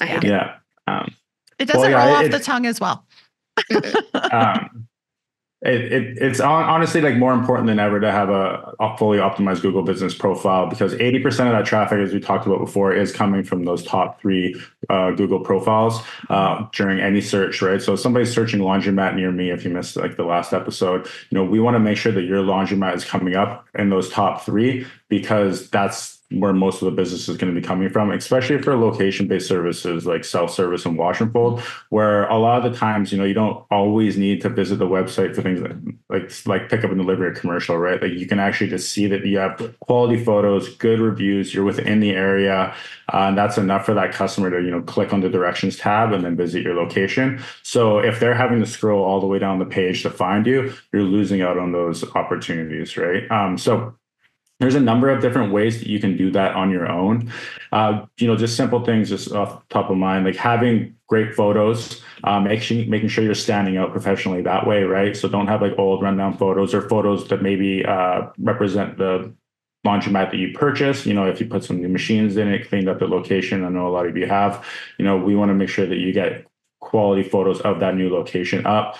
I hate it. It doesn't roll off the tongue as well. It's honestly like more important than ever to have a fully optimized Google business profile, because 80% of that traffic, as we talked about before, is coming from those top 3 Google profiles during any search, right? So if somebody's searching laundromat near me, if you missed like the last episode, we want to make sure that your laundromat is coming up in those top 3, because that's where most of the business is going to be coming from, especially for location-based services like self-service and wash and fold, where a lot of the times, you don't always need to visit the website for things like pick up and delivery or commercial, right? Like you can actually just see that you have quality photos, good reviews, you're within the area, and that's enough for that customer to, click on the directions tab and then visit your location. So if they're having to scroll all the way down the page to find you, you're losing out on those opportunities, right? So there's a number of different ways that you can do that on your own. Just simple things just off the top of mind, like having great photos, making sure you're standing out professionally that way, right? So don't have like old rundown photos or photos that maybe represent the laundromat that you purchased. If you put some new machines in it, cleaned up the location, I know a lot of you have, we want to make sure that you get quality photos of that new location up.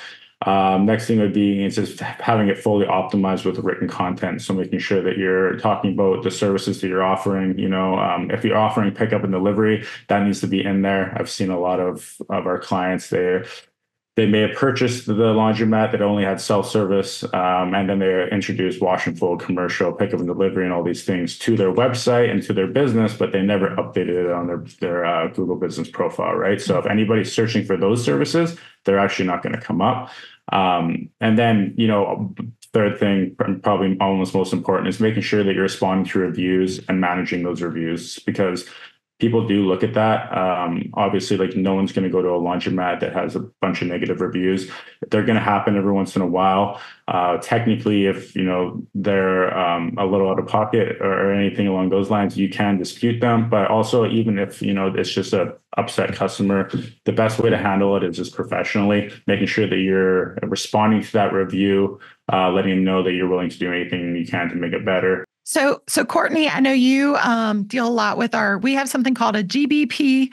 Next thing would be just having it fully optimized with written content. So making sure that you're talking about the services that you're offering. If you're offering pickup and delivery, that needs to be in there. I've seen a lot of our clients there. They may have purchased the laundromat that only had self-service, and then they introduced wash and fold, commercial, pickup and delivery, and all these things to their website and to their business, but they never updated it on their Google Business profile, right? So if anybody's searching for those services, they're actually not going to come up. And then, third thing, probably almost most important, is making sure that you're responding to reviews and managing those reviews, because people do look at that. Obviously, like no one's going to go to a laundromat that has a bunch of negative reviews. They're going to happen every once in a while. Technically, if they're a little out of pocket or anything along those lines, you can dispute them. But also, even if it's just a upset customer, the best way to handle it is just professionally, making sure that you're responding to that review, letting them know that you're willing to do anything you can to make it better. So Courtney, I know you deal a lot with we have something called a GBP,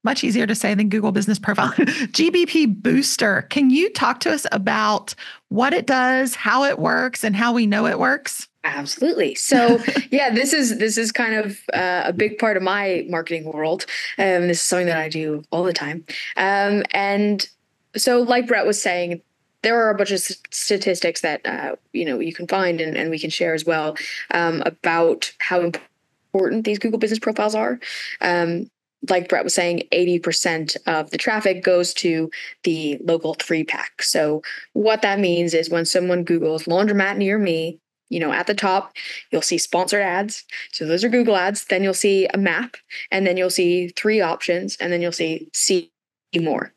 much easier to say than Google Business Profile, GBP Booster. Can you talk to us about what it does, how it works, and how we know it works? Absolutely. So yeah, this is kind of a big part of my marketing world. This is something that I do all the time. And so like Brett was saying, there are a bunch of statistics that you can find and we can share as well about how important these Google Business Profiles are. Like Brett was saying, 80% of the traffic goes to the local 3-pack. So what that means is when someone Googles laundromat near me, at the top, you'll see sponsored ads. So those are Google ads. Then you'll see a map, and then you'll see 3 options, and then you'll see more.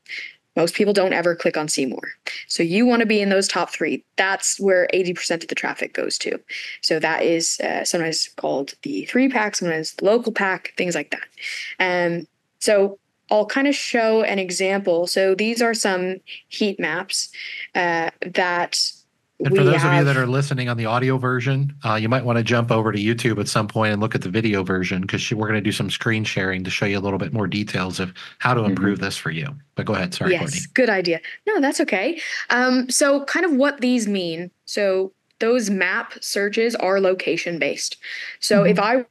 Most people don't ever click on see more. So you want to be in those top 3. That's where 80% of the traffic goes to. So that is sometimes called the 3-pack, sometimes the local pack, things like that. So I'll kind of show an example. So these are some heat maps that and for those of you that are listening on the audio version, you might want to jump over to YouTube at some point and look at the video version, because we're going to do some screen sharing to show you a little bit more details of how to improve this for you. But go ahead. Sorry, Courtney. Yes, good idea. No, that's okay. So kind of what these mean. So those map searches are location based. So if I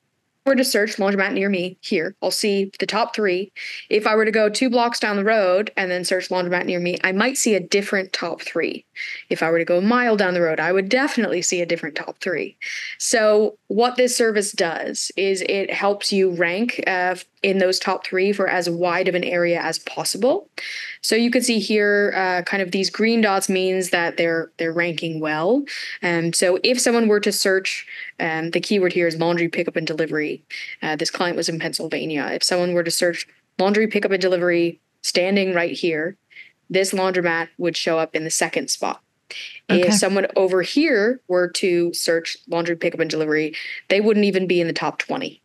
were to search laundromat near me here, I'll see the top 3. If I were to go 2 blocks down the road and then search laundromat near me, I might see a different top 3. If I were to go a mile down the road, I would definitely see a different top 3. So what this service does is it helps you rank in those top 3 for as wide of an area as possible. So you can see here, kind of these green dots means that they're ranking well. So if someone were to search, the keyword here is laundry pickup and delivery. This client was in Pennsylvania. If someone were to search laundry pickup and delivery standing right here, this laundromat would show up in the 2nd spot. Okay. If someone over here were to search laundry pickup and delivery, they wouldn't even be in the top 20.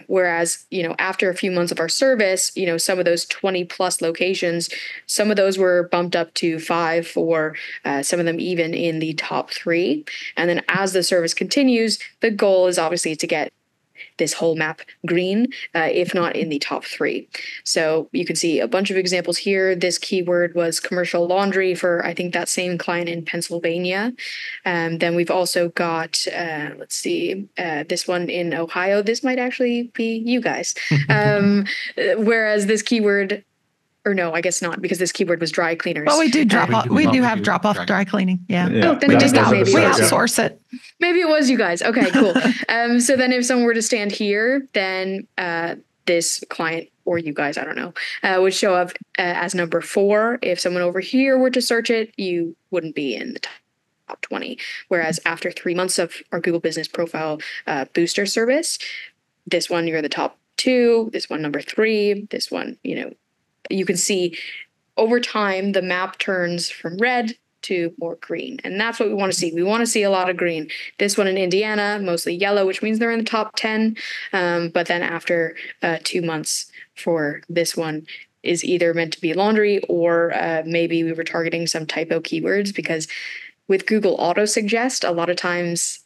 Whereas, after a few months of our service, some of those 20 plus locations, some of those were bumped up to 5 or some of them even in the top 3. And then as the service continues, the goal is obviously to get this whole map green, if not in the top 3. So you can see a bunch of examples here. This keyword was commercial laundry for, I think, that same client in Pennsylvania. Then we've also got, this one in Ohio. This might actually be you guys. Whereas this keyword, or no, I guess not, because this keyword was dry cleaners. Well, we do have drop off dry cleaning. Yeah. Oh, then We just maybe we outsource it. Maybe it was you guys. Okay, cool. So then if someone were to stand here, then this client or you guys, I don't know, would show up as number 4. If someone over here were to search it, you wouldn't be in the top 20. Whereas after 3 months of our Google Business Profile booster service, this one, you're the top 2, this one number 3, this one, you can see over time the map turns from red to more green. And that's what we want to see. We want to see a lot of green. This one in Indiana, mostly yellow, which means they're in the top 10. But then after 2 months for this one is either meant to be laundry or maybe we were targeting some typo keywords, because with Google Auto Suggest, a lot of times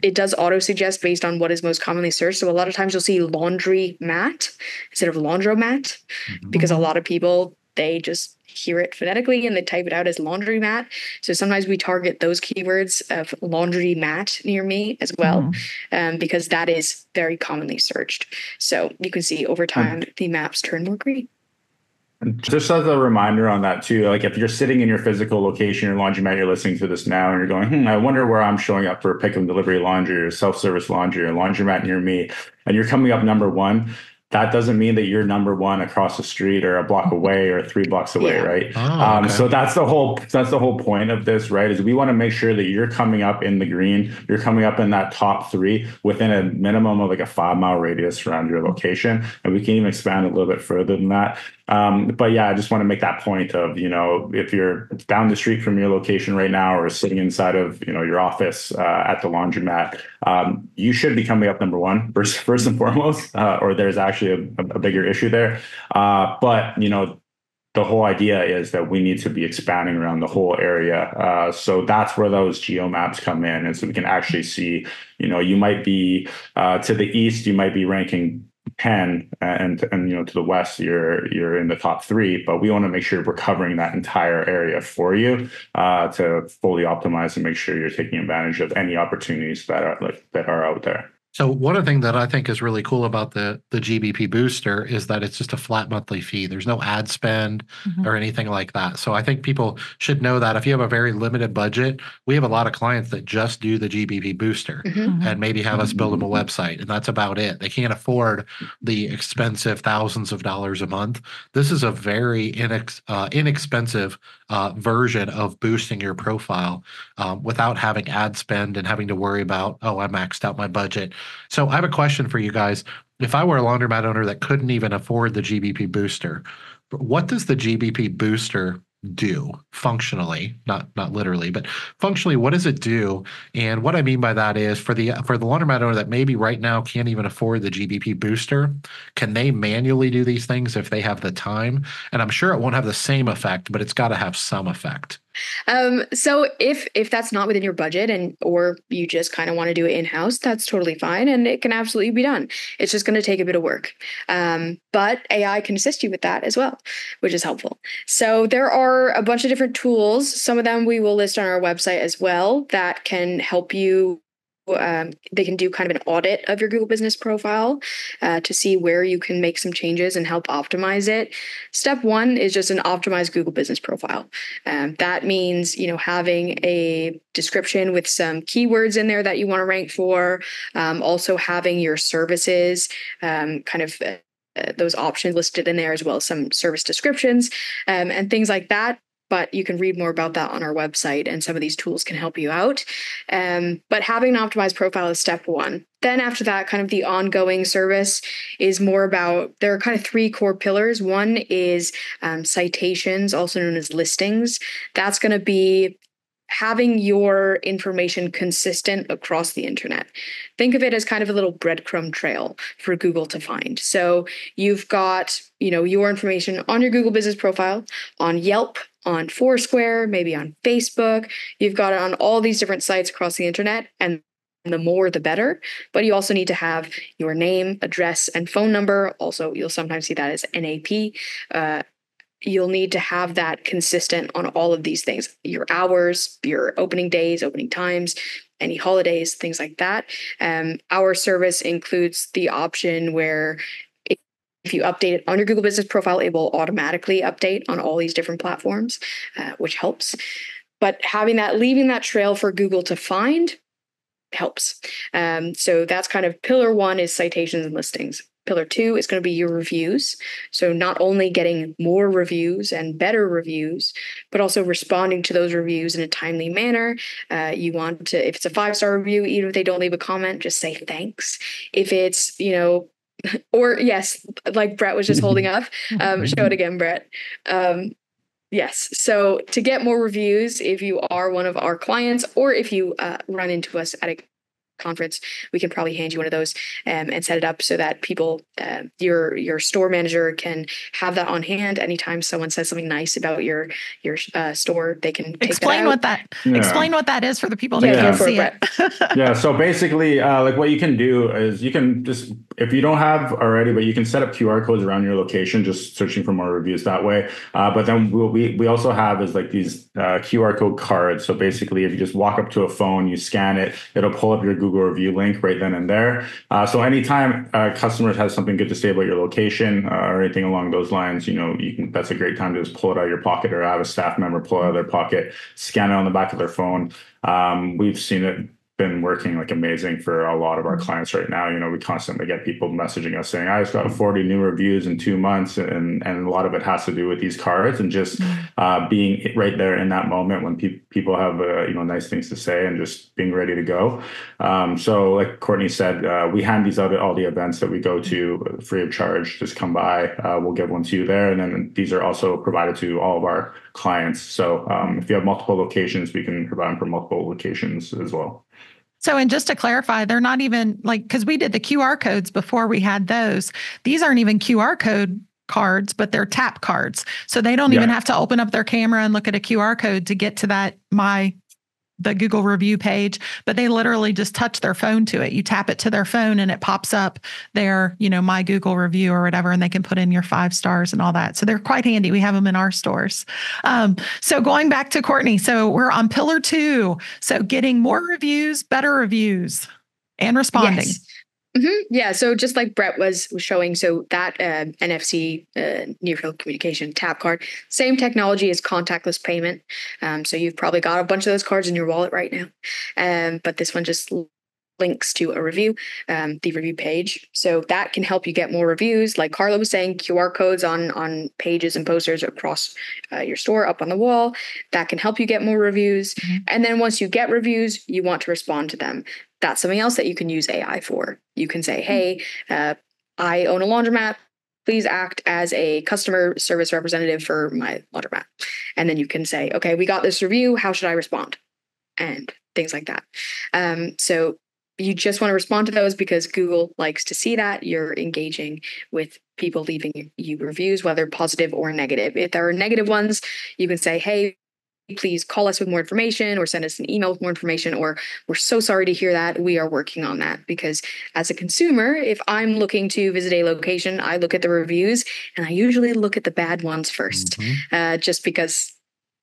it does auto suggest based on what is most commonly searched. So a lot of times you'll see laundry mat instead of laundromat, because a lot of people, they just hear it phonetically and they type it out as laundry mat. So sometimes we target those keywords of laundry mat near me as well, because that is very commonly searched. So you can see over time the maps turn more green. Just as a reminder on that too, like if you're sitting in your physical location, your laundromat, you're listening to this now and you're going, I wonder where I'm showing up for pick and delivery laundry or self-service laundry or laundromat near me, and you're coming up number 1. That doesn't mean that you're number 1 across the street or a block away or 3 blocks away, right? Okay. So that's the whole point of this, right? Is we want to make sure that you're coming up in the green, you're coming up in that top 3 within a minimum of like a 5-mile radius around your location, and we can even expand a little bit further than that. But yeah, I just want to make that point of, if you're down the street from your location right now or sitting inside of, your office at the laundromat, you should be coming up number 1 first and foremost, or there's actually a bigger issue there. But, the whole idea is that we need to be expanding around the whole area. So that's where those geo maps come in. And so we can actually see, you might be to the east, you might be ranking 10 and to the west you're in the top 3, but we want to make sure we're covering that entire area for you to fully optimize and make sure you're taking advantage of any opportunities that are out there. So one thing that I think is really cool about the GBP booster is that it's just a flat monthly fee. There's no ad spend or anything like that. So I think people should know that if you have a very limited budget, we have a lot of clients that just do the GBP booster and maybe have us build them a website, and that's about it. They can't afford the expensive thousands of dollars a month. This is a very inexpensive version of boosting your profile without having ad spend and having to worry about, I maxed out my budget. So I have a question for you guys. If I were a laundromat owner that couldn't even afford the GBP booster, what does the GBP booster do functionally? Not literally, but functionally, what does it do? And what I mean by that is for the laundromat owner that maybe right now can't even afford the GBP booster, can they manually do these things if they have the time? And I'm sure it won't have the same effect, but it's got to have some effect. So if that's not within your budget or you just kind of want to do it in-house, that's totally fine. And it can absolutely be done. It's just going to take a bit of work. But AI can assist you with that as well, which is helpful. So there are a bunch of different tools. Some of them we will list on our website as well that can help you. They can do kind of an audit of your Google Business Profile to see where you can make some changes and help optimize it. Step 1 is just an optimized Google Business Profile. That means, having a description with some keywords in there that you want to rank for. Also having your services those options listed in there, as well as some service descriptions and things like that. But you can read more about that on our website, and some of these tools can help you out. But having an optimized profile is step 1. Then after that, kind of the ongoing service is more about, there are kind of 3 core pillars. One is citations, also known as listings. That's going to be having your information consistent across the internet. Think of it as kind of a little breadcrumb trail for Google to find. So you've got, your information on your Google Business Profile, on Yelp, on Foursquare, maybe on Facebook. You've got it on all these different sites across the internet, and the more the better. But you also need to have your name, address, and phone number. Also, you'll sometimes see that as NAP. You'll need to have that consistent on all of these things, your hours, your opening days, opening times, any holidays, things like that. Our service includes the option where if you update it on your Google Business Profile, it will automatically update on all these different platforms, which helps. But leaving that trail for Google to find helps. So that's kind of pillar 1 is citations and listings. Pillar 2 is going to be your reviews. So not only getting more reviews and better reviews, but also responding to those reviews in a timely manner. You want to, if it's a 5-star review, even if they don't leave a comment, just say thanks. If it's, or yes, like Brett was just holding up, show it again, Brett. Yes. So to get more reviews, if you are one of our clients, or if you run into us at a conference, we can probably hand you one of those and set it up so that people, your store manager can have that on hand. Anytime someone says something nice about your store, they can take explain that out. Explain what that is for the people that can't see it. Yeah. So basically, like what you can do is you can just, if you don't have already, but you can set up QR codes around your location, just searching for more reviews that way. But then we also have is like these QR code cards. So basically, if you just walk up to a phone, you scan it, it'll pull up your Google review link right then and there. So anytime customers have something good to say about your location or anything along those lines, that's a great time to just pull it out of your pocket, or have a staff member pull it out of their pocket, scan it on the back of their phone. We've seen it been working like amazing for a lot of our clients right now. We constantly get people messaging us saying, I just got 40 new reviews in 2 months. And a lot of it has to do with these cards and just being right there in that moment when people have, nice things to say and just being ready to go. So like Courtney said, we hand these out at all the events that we go to free of charge. Just come by, we'll give one to you there. And then these are also provided to all of our clients. So if you have multiple locations, we can provide them for multiple locations as well. So, and just to clarify, they're not even because we did the QR codes before we had those. These aren't even QR code cards, but they're tap cards. So they don't even have to open up their camera and look at a QR code to get to the Google review page, but they literally just touch their phone to it. You tap it to their phone and it pops up their, my Google review or whatever, and they can put in your 5 stars and all that. So they're quite handy. We have them in our stores. So going back to Courtney, so we're on pillar 2. So getting more reviews, better reviews, and responding. Yes. Mm-hmm. Yeah. So just like Brett was showing, so that NFC near field communication tap card, same technology as contactless payment. So you've probably got a bunch of those cards in your wallet right now. But this one just links to a review, the review page. So that can help you get more reviews. Like Carla was saying, QR codes on pages and posters across your store up on the wall. That can help you get more reviews. Mm-hmm. And then once you get reviews, you want to respond to them. That's something else that you can use AI for. You can say, hey, I own a laundromat. Please act as a customer service representative for my laundromat. And then you can say, okay, we got this review. How should I respond? And things like that. So you just want to respond to those because Google likes to see that you're engaging with people leaving you reviews, whether positive or negative. If there are negative ones, you can say, hey, please call us with more information or send us an email with more information, or we're so sorry to hear that. We are working on that. Because as a consumer, if I'm looking to visit a location, I look at the reviews and I usually look at the bad ones first, just because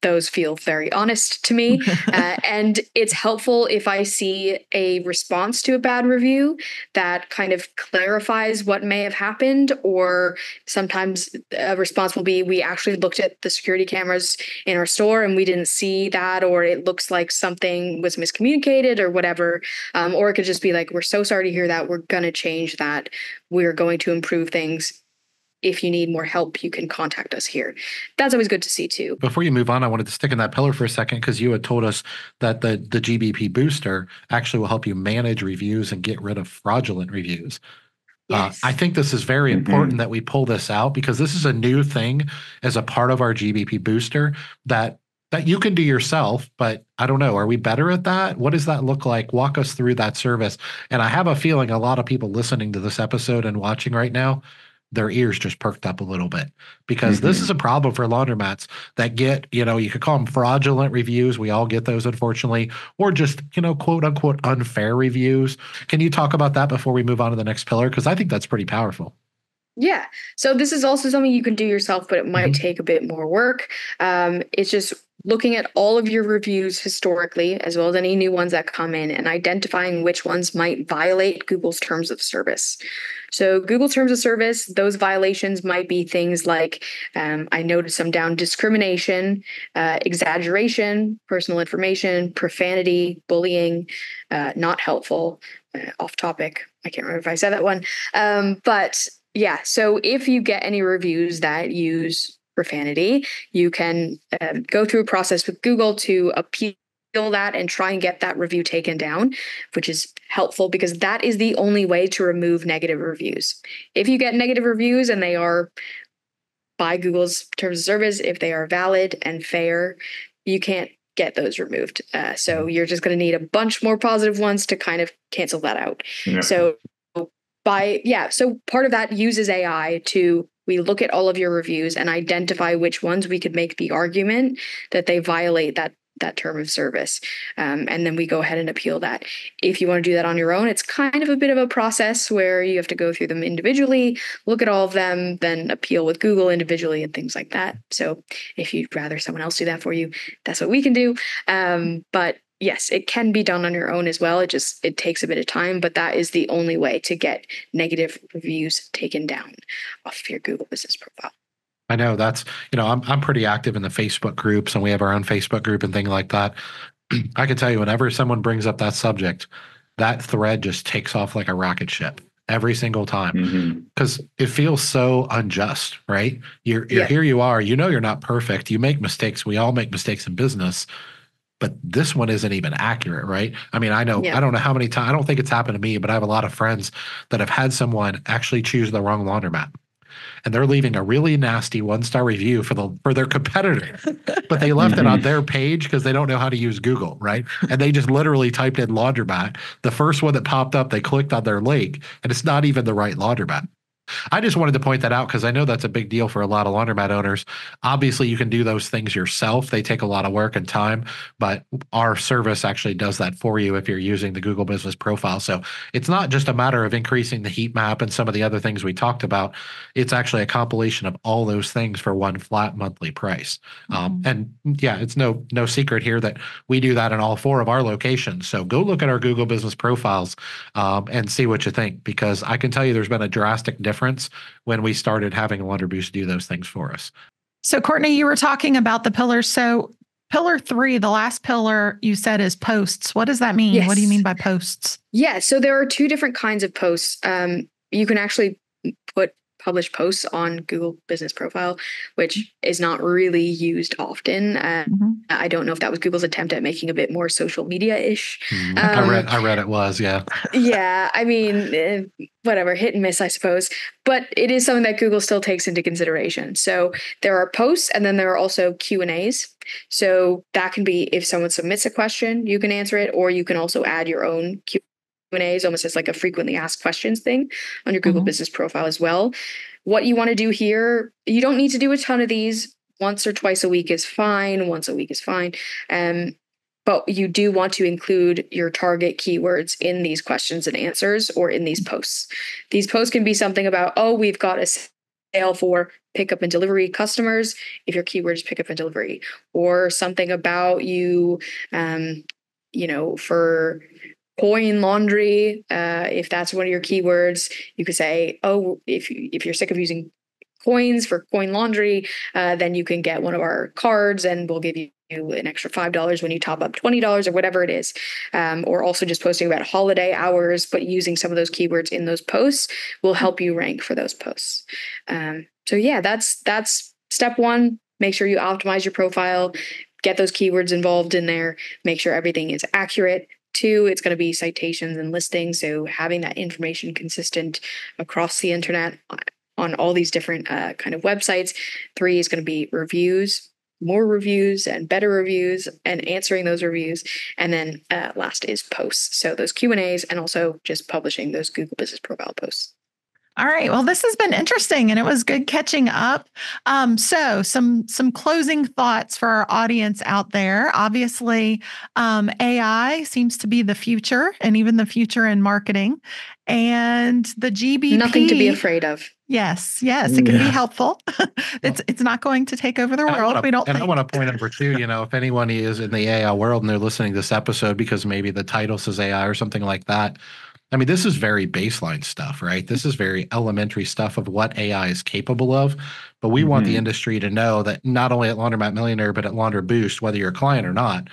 those feel very honest to me. And it's helpful if I see a response to a bad review that kind of clarifies what may have happened. Or sometimes a response will be, we actually looked at the security cameras in our store and we didn't see that, or it looks like something was miscommunicated or whatever. Or it could just be like, we're so sorry to hear that. We're going to change that. We're going to improve things. If you need more help, you can contact us here. That's always good to see too. Before you move on, I wanted to stick in that pillar for a second because you had told us that the GBP booster actually will help you manage reviews and get rid of fraudulent reviews. Yes. I think this is very important that we pull this out because this is a new thing as a part of our GBP booster that you can do yourself, but I don't know. Are we better at that? What does that look like? Walk us through that service. And I have a feeling a lot of people listening to this episode and watching right now, their ears just perked up a little bit because this is a problem for laundromats that get, you could call them fraudulent reviews. We all get those, unfortunately, or just, quote unquote, unfair reviews. Can you talk about that before we move on to the next pillar? Because I think that's pretty powerful. Yeah. So this is also something you can do yourself, but it might take a bit more work. It's just looking at all of your reviews historically, as well as any new ones that come in, and identifying which ones might violate Google's terms of service. So Google terms of service, those violations might be things like, I noted some down: discrimination, exaggeration, personal information, profanity, bullying, not helpful, off topic. I can't remember if I said that one. But yeah, so if you get any reviews that use profanity, you can go through a process with Google to appeal that and try and get that review taken down, which is helpful because that is the only way to remove negative reviews. If you get negative reviews and they are by Google's terms of service, if they are valid and fair, you can't get those removed. So you're just going to need a bunch more positive ones to kind of cancel that out. Yeah. So part of that uses AI to, we look at all of your reviews and identify which ones we could make the argument that they violate that term of service. And then we go ahead and appeal that. If you want to do that on your own, it's kind of a bit of a process where you have to go through them individually, look at all of them, then appeal with Google individually and things like that. So if you'd rather someone else do that for you, that's what we can do. But yes, it can be done on your own as well. It takes a bit of time, but that is the only way to get negative reviews taken down off of your Google Business Profile. I know that's, I'm pretty active in the Facebook groups, and we have our own Facebook group and things like that. I can tell you, whenever someone brings up that subject, that thread just takes off like a rocket ship every single time, because it feels so unjust, right? You're here, you are, you're not perfect. You make mistakes. We all make mistakes in business. But this one isn't even accurate, right? I mean, I don't know how many times, I don't think it's happened to me, but I have a lot of friends that have had someone actually choose the wrong laundromat. And they're leaving a really nasty 1-star review for their competitor, but they left it on their page because they don't know how to use Google, right? And they just literally typed in laundromat. The first one that popped up, they clicked on their link, and it's not even the right laundromat. I just wanted to point that out because I know that's a big deal for a lot of laundromat owners. Obviously, you can do those things yourself. They take a lot of work and time, but our service actually does that for you if you're using the Google Business Profile. So it's not just a matter of increasing the heat map and some of the other things we talked about. It's actually a compilation of all those things for one flat monthly price. And yeah, it's no secret here that we do that in all 4 of our locations. So go look at our Google Business Profiles and see what you think, because I can tell you there's been a drastic difference when we started having Laundry Boost do those things for us. So Courtney, you were talking about the pillars. So pillar 3, the last pillar you said is posts. What does that mean? Yes. What do you mean by posts? Yeah. So there are 2 different kinds of posts. You can actually publish posts on Google Business Profile, which is not really used often. I don't know if that was Google's attempt at making a bit more social media-ish. I read it was, yeah. Yeah, I mean, whatever, hit and miss, I suppose. But it is something that Google still takes into consideration. So there are posts, and then there are also Q&As. So that can be if someone submits a question, you can answer it, or you can also add your own Q&As, almost as like a frequently asked questions thing on your Google Business Profile as well. What you want to do here, you don't need to do a ton of these. Once or twice a week is fine. Once a week is fine. But you do want to include your target keywords in these questions and answers or in these posts. These posts can be something about, we've got a sale for pickup and delivery customers, if your keyword is pickup and delivery, or something about you, for coin laundry, if that's one of your keywords, you could say, if you're sick of using coins for coin laundry, then you can get one of our cards and we'll give you an extra $5 when you top up $20 or whatever it is. Or also just posting about holiday hours, but using some of those keywords in those posts will help you rank for those posts. So yeah, that's step 1. Make sure you optimize your profile, get those keywords involved in there, make sure everything is accurate. 2, it's going to be citations and listings. So having that information consistent across the internet on all these different kind of websites. 3 is going to be reviews, more reviews and better reviews, and answering those reviews. And then last is posts. So those Q&As, and also just publishing those Google Business Profile posts. All right. Well, this has been interesting, and it was good catching up. So some closing thoughts for our audience out there. Obviously, AI seems to be the future, and even the future in marketing. and the GBP. Nothing to be afraid of. Yes, it can be helpful. It's not going to take over the world. We don't think. I want to point out too, if anyone is in the AI world and they're listening to this episode because maybe the title says AI or something like that, I mean, this is very baseline stuff, right? This is very elementary stuff of what AI is capable of. But we want the industry to know that not only at Laundromat Millionaire, but at Launder Boost, whether you're a client or not,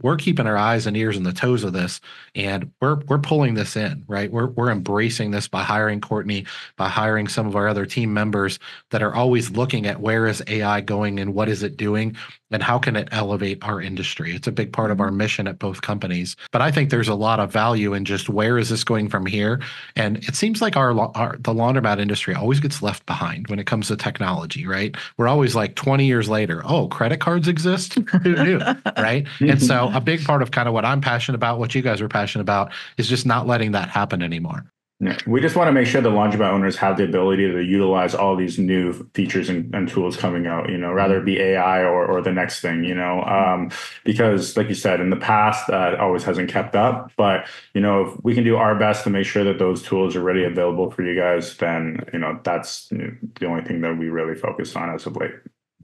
we're keeping our eyes and ears on the toes of this, and we're pulling this in, right? We're embracing this by hiring Courtney, by hiring some of our other team members that are always looking at where is AI going and what is it doing and how can it elevate our industry. It's a big part of our mission at both companies. But I think there's a lot of value in just where is this going from here? And it seems like the laundromat industry always gets left behind when it comes to technology, right? We're always like 20 years later, oh, credit cards exist? Who knew, right? And so a big part of kind of what I'm passionate about, what you guys are passionate about, is just not letting that happen anymore. Yeah. We just want to make sure the laundromat owners have the ability to utilize all these new features and tools coming out, rather it be AI or the next thing, because like you said, in the past, it always hasn't kept up. But, if we can do our best to make sure that those tools are ready available for you guys, then, that's the only thing that we really focus on as of late.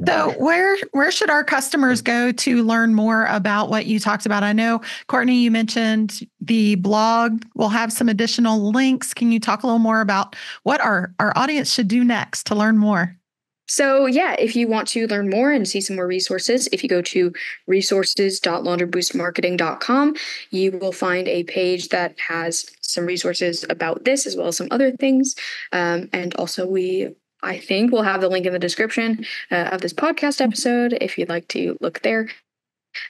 So where should our customers go to learn more about what you talked about? I know, Courtney, you mentioned the blog. We'll have some additional links. Can you talk a little more about what our audience should do next to learn more? So if you want to learn more and see some more resources, if you go to resources.launderboostmarketing.com, you will find a page that has some resources about this as well as some other things. And also I think we'll have the link in the description of this podcast episode if you'd like to look there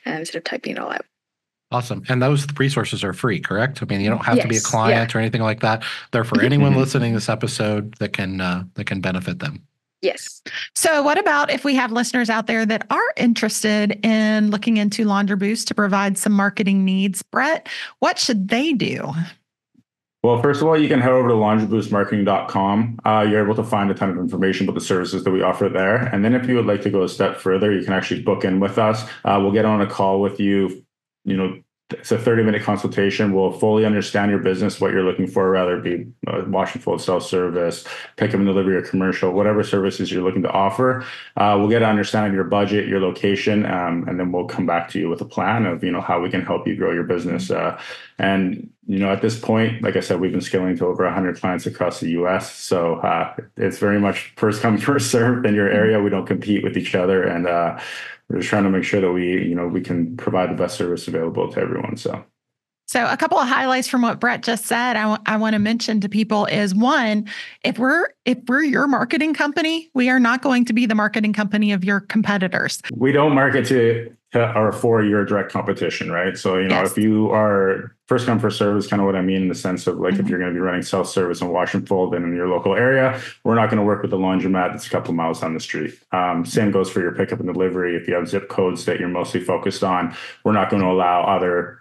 instead of typing it all out. Awesome. And those resources are free, correct? I mean, you don't have to be a client or anything like that. They're for anyone listening to this episode that can benefit them. Yes. So what about if we have listeners out there that are interested in looking into Launder Boost to provide some marketing needs? Brett, what should they do? Well, first of all, you can head over to launderboostmarketing.com. You're able to find a ton of information about the services that we offer there. And then if you would like to go a step further, you can actually book in with us. We'll get on a call with you. It's a 30-minute consultation. We'll fully understand your business, what you're looking for, whether it be wash and fold, self-service, pick up and delivery, or commercial, whatever services you're looking to offer. We'll get an understanding of your budget, your location, and then we'll come back to you with a plan of how we can help you grow your business. And at this point, like I said, we've been scaling to over 100 clients across the U.S. So it's very much first come, first served in your area. We don't compete with each other, and we're just trying to make sure that we can provide the best service available to everyone. So a couple of highlights from what Brett just said, I want to mention to people is, one, if we're your marketing company, we are not going to be the marketing company of your competitors. We don't market to or for your direct competition, right? So, if you are first come, first serve is kind of what I mean in the sense of like, if you're going to be running self-service and wash and fold in your local area, we're not going to work with the laundromat that's a couple miles down the street. Same goes for your pickup and delivery. If you have zip codes that you're mostly focused on, we're not going to allow other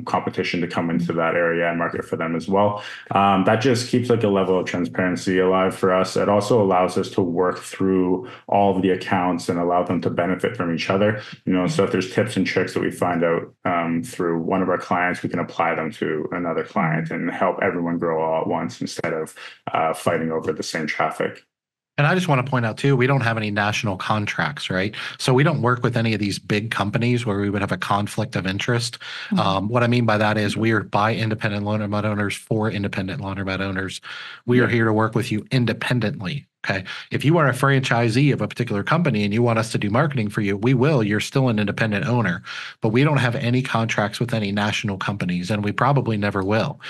competition to come into that area and market for them as well. That just keeps like a level of transparency alive for us. It also allows us to work through all of the accounts and allow them to benefit from each other. So if there's tips and tricks that we find out through one of our clients, we can apply them to another client and help everyone grow all at once instead of fighting over the same traffic. And I just want to point out too, we don't have any national contracts, right? So we don't work with any of these big companies where we would have a conflict of interest. What I mean by that is we are by independent laundromat owners for independent laundromat owners. We are here to work with you independently. Okay. If you are a franchisee of a particular company and you want us to do marketing for you, we will. You're still an independent owner, but we don't have any contracts with any national companies, and we probably never will.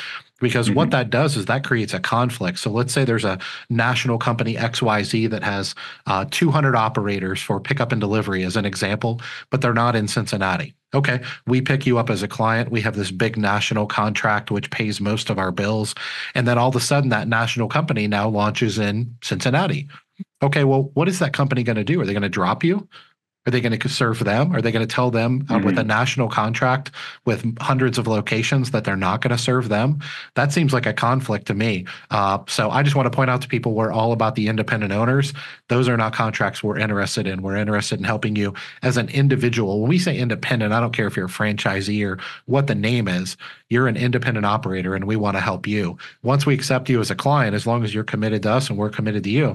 Because what that does is that creates a conflict. So let's say there's a national company XYZ that has 200 operators for pickup and delivery as an example, but they're not in Cincinnati. Okay, we pick you up as a client. We have this big national contract which pays most of our bills. And then all of a sudden that national company now launches in Cincinnati. Okay, well, what is that company going to do? Are they going to drop you? Are they going to serve them? Are they going to tell them with a national contract with hundreds of locations that they're not going to serve them? That seems like a conflict to me. So I just want to point out to people, we're all about the independent owners. Those are not contracts we're interested in. We're interested in helping you as an individual. When we say independent, I don't care if you're a franchisee or what the name is. You're an independent operator, and we want to help you. Once we accept you as a client, as long as you're committed to us and we're committed to you,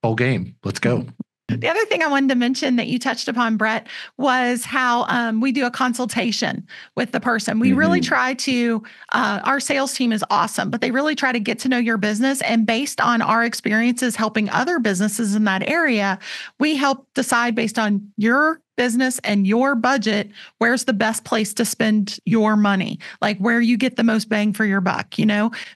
whole game. Let's go. The other thing I wanted to mention that you touched upon, Brett, was how we do a consultation with the person. We really try to, our sales team is awesome, but they really try to get to know your business. And based on our experiences helping other businesses in that area, we help decide based on your business and your budget, where's the best place to spend your money, like where you get the most bang for your buck.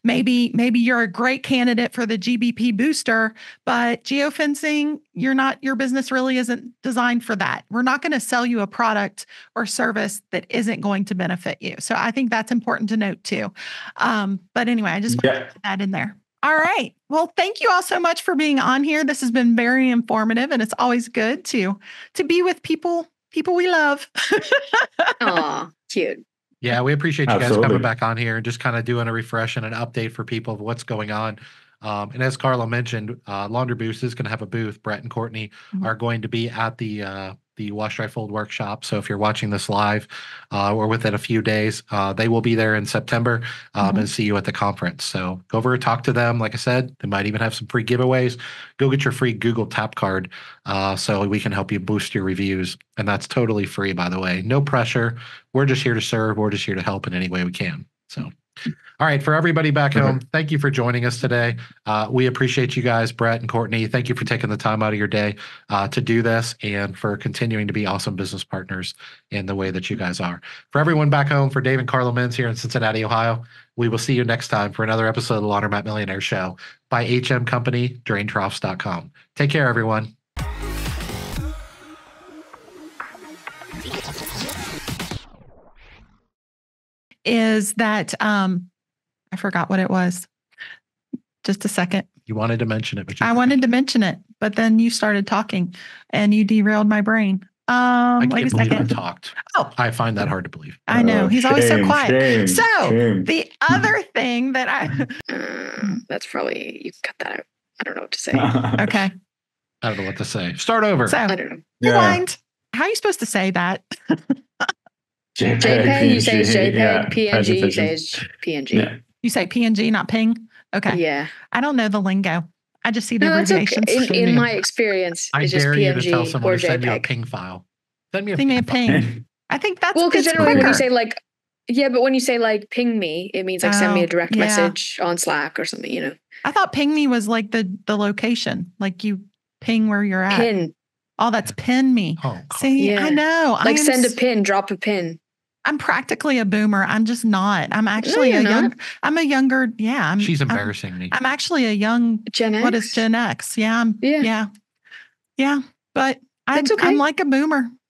Maybe you're a great candidate for the GBP booster, but geofencing, your business really isn't designed for that. We're not going to sell you a product or service that isn't going to benefit you. So I think that's important to note too. But anyway, I just want to put that in there. All right. Well, thank you all so much for being on here. This has been very informative, and it's always good to be with people we love. Aw, cute. Yeah, we appreciate you guys coming back on here and just kind of doing a refresh and an update for people of what's going on. And as Carla mentioned, Laundry Boost is going to have a booth. Brett and Courtney are going to be at the Wash Dry Fold workshop. So if you're watching this live or within a few days, they will be there in September and see you at the conference. So go over and talk to them. Like I said, they might even have some free giveaways. Go get your free Google Tap card so we can help you boost your reviews. And that's totally free, by the way. No pressure. We're just here to serve. We're just here to help in any way we can. So. All right, for everybody back home, thank you for joining us today. We appreciate you guys, Brett and Courtney. Thank you for taking the time out of your day to do this and for continuing to be awesome business partners in the way that you guys are. For everyone back home, for Dave and Carla Menz here in Cincinnati, Ohio, we will see you next time for another episode of the Laundromat Millionaire Show by HM Company, DrainTroughs.com. Take care, everyone. Is that I forgot what it was. Just a second. You wanted to mention it, but I wanted to mention it, but then you started talking and you derailed my brain. I wait can't a believe I second. talked. Oh, I find that hard to believe. I know. He's always so quiet. Shame. The other thing that That's probably, you can cut that out. I don't know what to say. okay. I don't know what to say. Start over. So I don't know. rewind. How are you supposed to say that? JPEG, you say it's JPEG. Yeah, PNG, you say it's PNG. Yeah. You say PNG, not ping? Okay. Yeah. I don't know the lingo. I just see the No, that's abbreviations. okay. In my experience, I it's just dare you to tell PNG someone or to send you a JPEG. ping file. Send me a Send me a ping file. ping. I think that's Well, because it's generally when quicker. you say like, yeah, but when you say like ping me, it means like send me Oh, a direct yeah. message on Slack or something, I thought ping me was like the location, like you ping where you're at. Pin. Oh, that's pin me. Oh, God. See, Yeah. I know. Like send a pin, drop a pin. I'm practically a boomer. I'm just not. I'm actually you're not. I'm a younger. Yeah. She's embarrassing me. I'm actually a young. Gen X. What is Gen X? Yeah. Yeah. Yeah. But That's okay. I'm like a boomer.